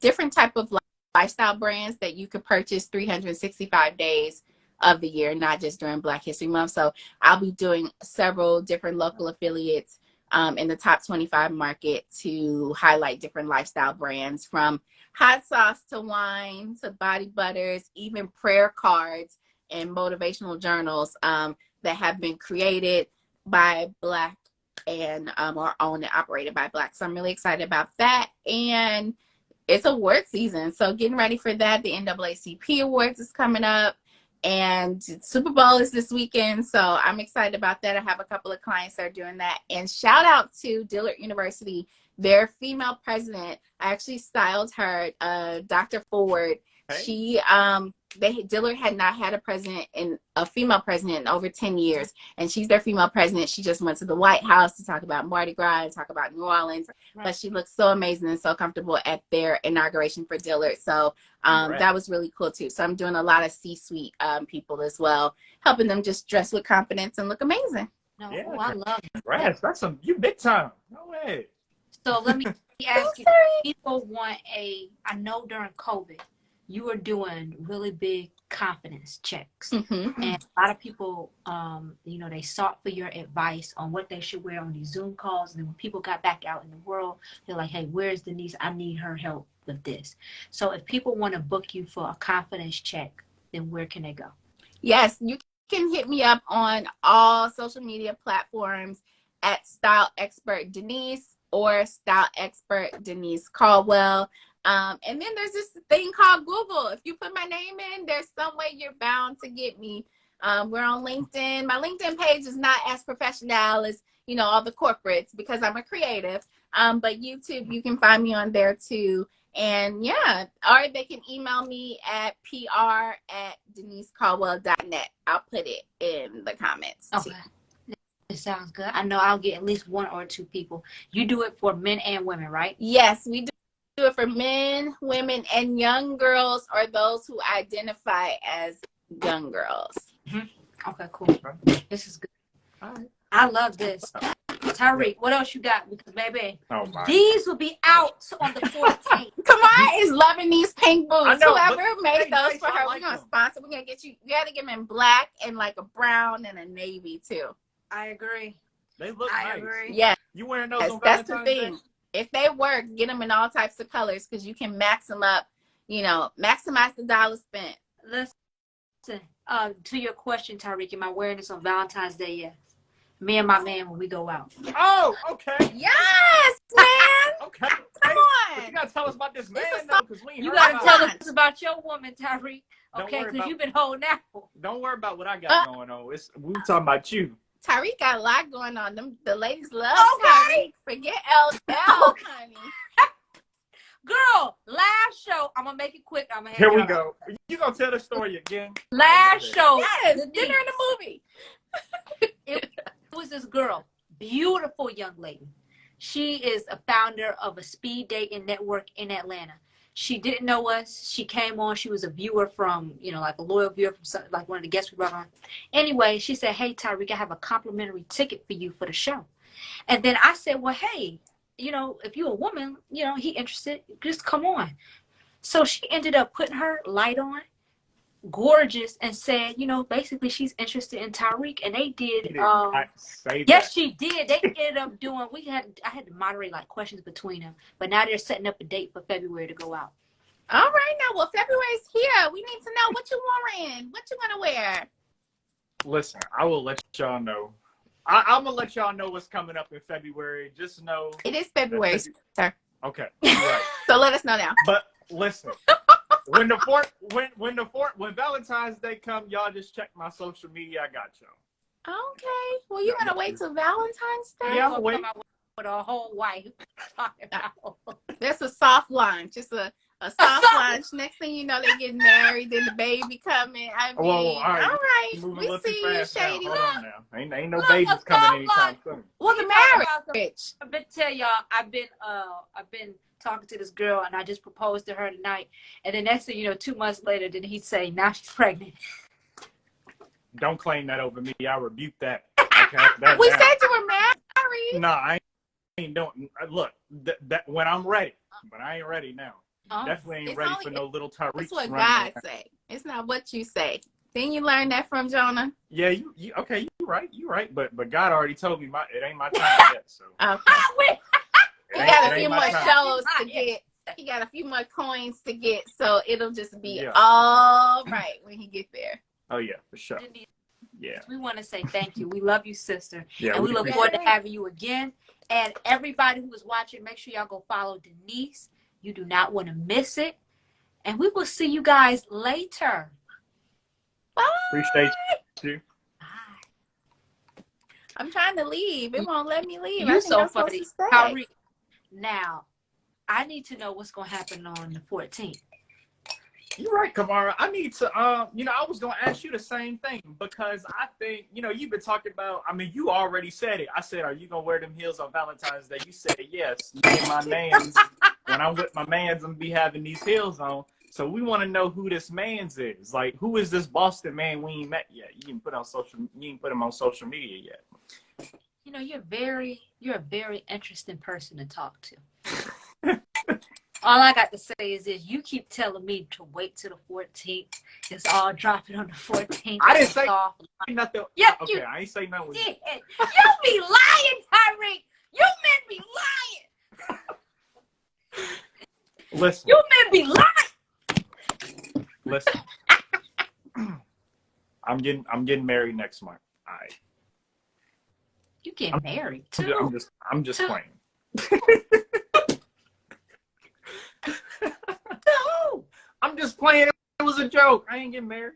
[SPEAKER 4] different type of lifestyle brands that you could purchase 365 days of the year, not just during Black History Month. So I'll be doing several different local affiliates in the top 25 market to highlight different lifestyle brands, from hot sauce to wine to body butters, even prayer cards and motivational journals that have been created by Black and are owned and operated by Black. So I'm really excited about that. And it's award season, so getting ready for that. The NAACP Awards is coming up, and Super Bowl is this weekend, so I'm excited about that. I have a couple of clients that are doing that. And shout out to Dillard University, their female president. I actually styled her, Dr. Ford. Hey. Dillard had not had a female president in over 10 years, and she's their female president. She just went to the White House to talk about Mardi Gras and talk about New Orleans, but she looked so amazing and so comfortable at their inauguration for Dillard. So that was really cool too. So I'm doing a lot of C-suite people as well, helping them just dress with confidence and look amazing.
[SPEAKER 1] No, yeah, I love it.
[SPEAKER 2] Right, that's you big time. No way.
[SPEAKER 1] So let me ask you, people want I know during COVID, you were doing really big confidence checks. Mm-hmm. And a lot of people, they sought for your advice on what they should wear on these Zoom calls. And then when people got back out in the world, they're like, hey, where's Denise? I need her help with this. So if people want to book you for a confidence check, then where can they go?
[SPEAKER 4] Yes, you can hit me up on all social media platforms at Style Expert Denise or Style Expert Denise Caldwell. And then there's this thing called Google. If you put my name in, there's some way you're bound to get me. We're on LinkedIn. My LinkedIn page is not as professional as, all the corporates, because I'm a creative. But YouTube, you can find me on there too. And yeah, or they can email me at pr@denisecaldwell.net. I'll put it in the comments too.
[SPEAKER 1] Okay. It sounds good. I know I'll get at least one or two people. You do it for men and women, right?
[SPEAKER 4] Yes, we do it for men, women, and young girls, or those who identify as young girls.
[SPEAKER 1] Mm-hmm. Okay, cool. This is good. All right. I love this. Tyrik, what else you got? Because, baby, these will be out on the 14th.
[SPEAKER 4] Kamara is loving these pink boots.
[SPEAKER 2] Know,
[SPEAKER 4] whoever made those for her, we're going to sponsor. We're going to get you. You got to get them in black and like a brown and a navy, too.
[SPEAKER 1] I agree.
[SPEAKER 2] They look
[SPEAKER 1] I
[SPEAKER 2] nice.
[SPEAKER 1] agree.
[SPEAKER 4] Yes,
[SPEAKER 2] You wearing those on
[SPEAKER 4] that's the
[SPEAKER 2] Valentine's Day?
[SPEAKER 4] thing. If they work, get them in all types of colors because you can max them up. You know, maximize the dollar spent.
[SPEAKER 1] Listen, to your question, Tyrik, am I wearing this on Valentine's Day? Yes. Me and my man when we go out.
[SPEAKER 2] Oh, okay.
[SPEAKER 4] Yes, man.
[SPEAKER 2] Okay.
[SPEAKER 4] Come
[SPEAKER 2] But
[SPEAKER 4] on.
[SPEAKER 2] you gotta tell us about this man
[SPEAKER 4] a
[SPEAKER 2] though, because we ain't
[SPEAKER 1] You
[SPEAKER 2] heard
[SPEAKER 1] gotta
[SPEAKER 2] about
[SPEAKER 1] tell
[SPEAKER 2] it.
[SPEAKER 1] us about your woman, Tyrik.
[SPEAKER 2] Don't
[SPEAKER 1] Okay,
[SPEAKER 2] worry
[SPEAKER 1] because
[SPEAKER 2] about-
[SPEAKER 1] you've been holding out.
[SPEAKER 2] Don't worry about what I got going on. We talking about you.
[SPEAKER 4] Tyrik got a lot going on. The ladies love
[SPEAKER 1] Okay.
[SPEAKER 4] Tyrik. Forget LL, honey.
[SPEAKER 1] Girl, last show, I'm gonna make it quick. I'm gonna
[SPEAKER 2] Here we go. You gonna tell the story again?
[SPEAKER 1] Last show,
[SPEAKER 4] Yes,
[SPEAKER 1] Denise,
[SPEAKER 4] dinner in the movie.
[SPEAKER 1] it was this girl, beautiful young lady. She is a founder of a speed dating network in Atlanta. She didn't know us. She came on. She was a viewer from, like a loyal viewer from like one of the guests we brought on. Anyway, she said, "Hey, Tyrik, I have a complimentary ticket for you for the show." And then I said, "Well, hey, if you're a woman, he interested, just come on." So she ended up putting her light on, gorgeous, and said, basically she's interested in Tyrik. And they did. Yes, she did. They ended up doing. I had to moderate like questions between them, but now they're setting up a date for February to go out.
[SPEAKER 4] All right, now, well, February's here. We need to know what you wearing. What you gonna wear?
[SPEAKER 2] Listen, I will let y'all know. I'm gonna let y'all know what's coming up in February. Just know
[SPEAKER 4] It is February, sir.
[SPEAKER 2] Okay, you're right.
[SPEAKER 4] So let us know now.
[SPEAKER 2] But listen, when Valentine's Day come, y'all just check my social media. I got y'all.
[SPEAKER 4] Okay. Well, you gotta wait till Valentine's Day.
[SPEAKER 2] Yeah, I'm wait.
[SPEAKER 1] With a whole wife.
[SPEAKER 4] That's a soft launch. It's a soft launch. Next thing you know, they get married, then the baby coming. I mean, all right. We see you, Shady.
[SPEAKER 2] Hold on now. Ain't no babies coming anytime soon.
[SPEAKER 4] Well, the marriage.
[SPEAKER 1] I've been tell y'all, I've been talking to this girl, and I just proposed to her tonight. And the next thing 2 months later, then he'd say, "Now she's pregnant."
[SPEAKER 2] Don't claim that over me. I rebuke that. Okay,
[SPEAKER 4] we said you were married.
[SPEAKER 2] No, I ain't doing. Look, that when I'm ready, but I ain't ready now. Definitely ain't ready for no little Tyrik.
[SPEAKER 4] That's what God say. It's not what you say. Didn't you learn that from Jonah?
[SPEAKER 2] Yeah, you okay? You right. But God already told me it ain't my time yet. So
[SPEAKER 4] okay. He got a few more shows to get. He got a few more coins to get. So it'll just be all right when he get there.
[SPEAKER 2] Oh yeah, for sure. Yeah.
[SPEAKER 1] We want to say thank you. We love you, sister.
[SPEAKER 2] Yeah,
[SPEAKER 1] and we look forward to having you again. And everybody who is watching, make sure y'all go follow Denise. You do not want to miss it. And we will see you guys later.
[SPEAKER 4] Bye.
[SPEAKER 2] Appreciate you.
[SPEAKER 1] Bye.
[SPEAKER 4] I'm trying to leave. It won't let me leave.
[SPEAKER 1] You're so funny. Now, I need to know what's going to happen on the 14th.
[SPEAKER 2] You're right, Kamara. I need to, I was going to ask you the same thing because I think, you've been talking about, you already said it. I said, are you going to wear them heels on Valentine's Day? You said yes. Me and my mans, when I'm with my mans, I'm going to be having these heels on. So we want to know who this man's is. Like, who is this Boston man we ain't met yet? You ain't put him on social media yet.
[SPEAKER 1] You're a very interesting person to talk to. All I got to say is this: you keep telling me to wait till the 14th. It's all dropping on the 14th.
[SPEAKER 2] I didn't say nothing.
[SPEAKER 1] Yeah,
[SPEAKER 2] okay, I ain't say nothing.
[SPEAKER 1] You be lying, Tyrik. You men be lying.
[SPEAKER 2] Listen.
[SPEAKER 1] You men be lying.
[SPEAKER 2] Listen. I'm getting married next month. All right.
[SPEAKER 1] You get married too.
[SPEAKER 2] I'm just playing. I'm just playing. It was a joke. I ain't getting married.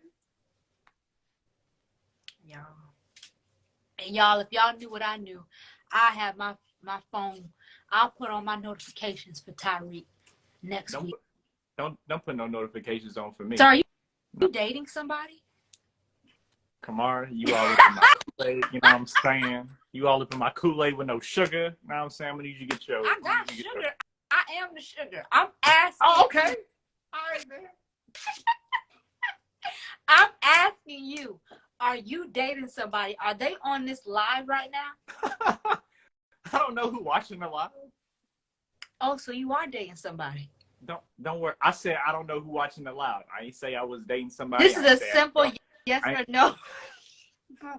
[SPEAKER 1] Y'all, if y'all knew what I knew, I have my phone. I'll put on my notifications for Tyrik next week.
[SPEAKER 2] Don't put no notifications on for me.
[SPEAKER 1] So are you dating somebody?
[SPEAKER 2] Kamara, you all up in my Kool-Aid, you know what I'm saying? You all up in my Kool-Aid with no sugar. You know what I'm saying? I'm gonna need you to get your.
[SPEAKER 1] I got sugar. I am the sugar. I'm asking.
[SPEAKER 2] Oh, okay. All right, man.
[SPEAKER 1] I'm asking you, are you dating somebody? Are they on this live right now?
[SPEAKER 2] I don't know who watching the live.
[SPEAKER 1] Oh, so you are dating somebody.
[SPEAKER 2] Don't worry. I said I don't know who watching the live. I ain't say I was dating somebody.
[SPEAKER 1] This is a simple yes or no.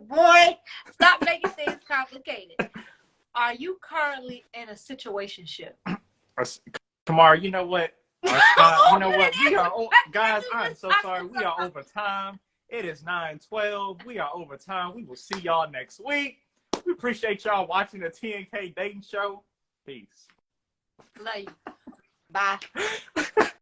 [SPEAKER 1] Boy, stop making things complicated. Are you currently in a situationship?
[SPEAKER 2] Kamara, you know what? You know what? We are, guys, I'm so sorry. We are over time. It is 9:12. We are over time. We will see y'all next week. We appreciate y'all watching the T&K Dating Show. Peace.
[SPEAKER 1] Love you. Bye.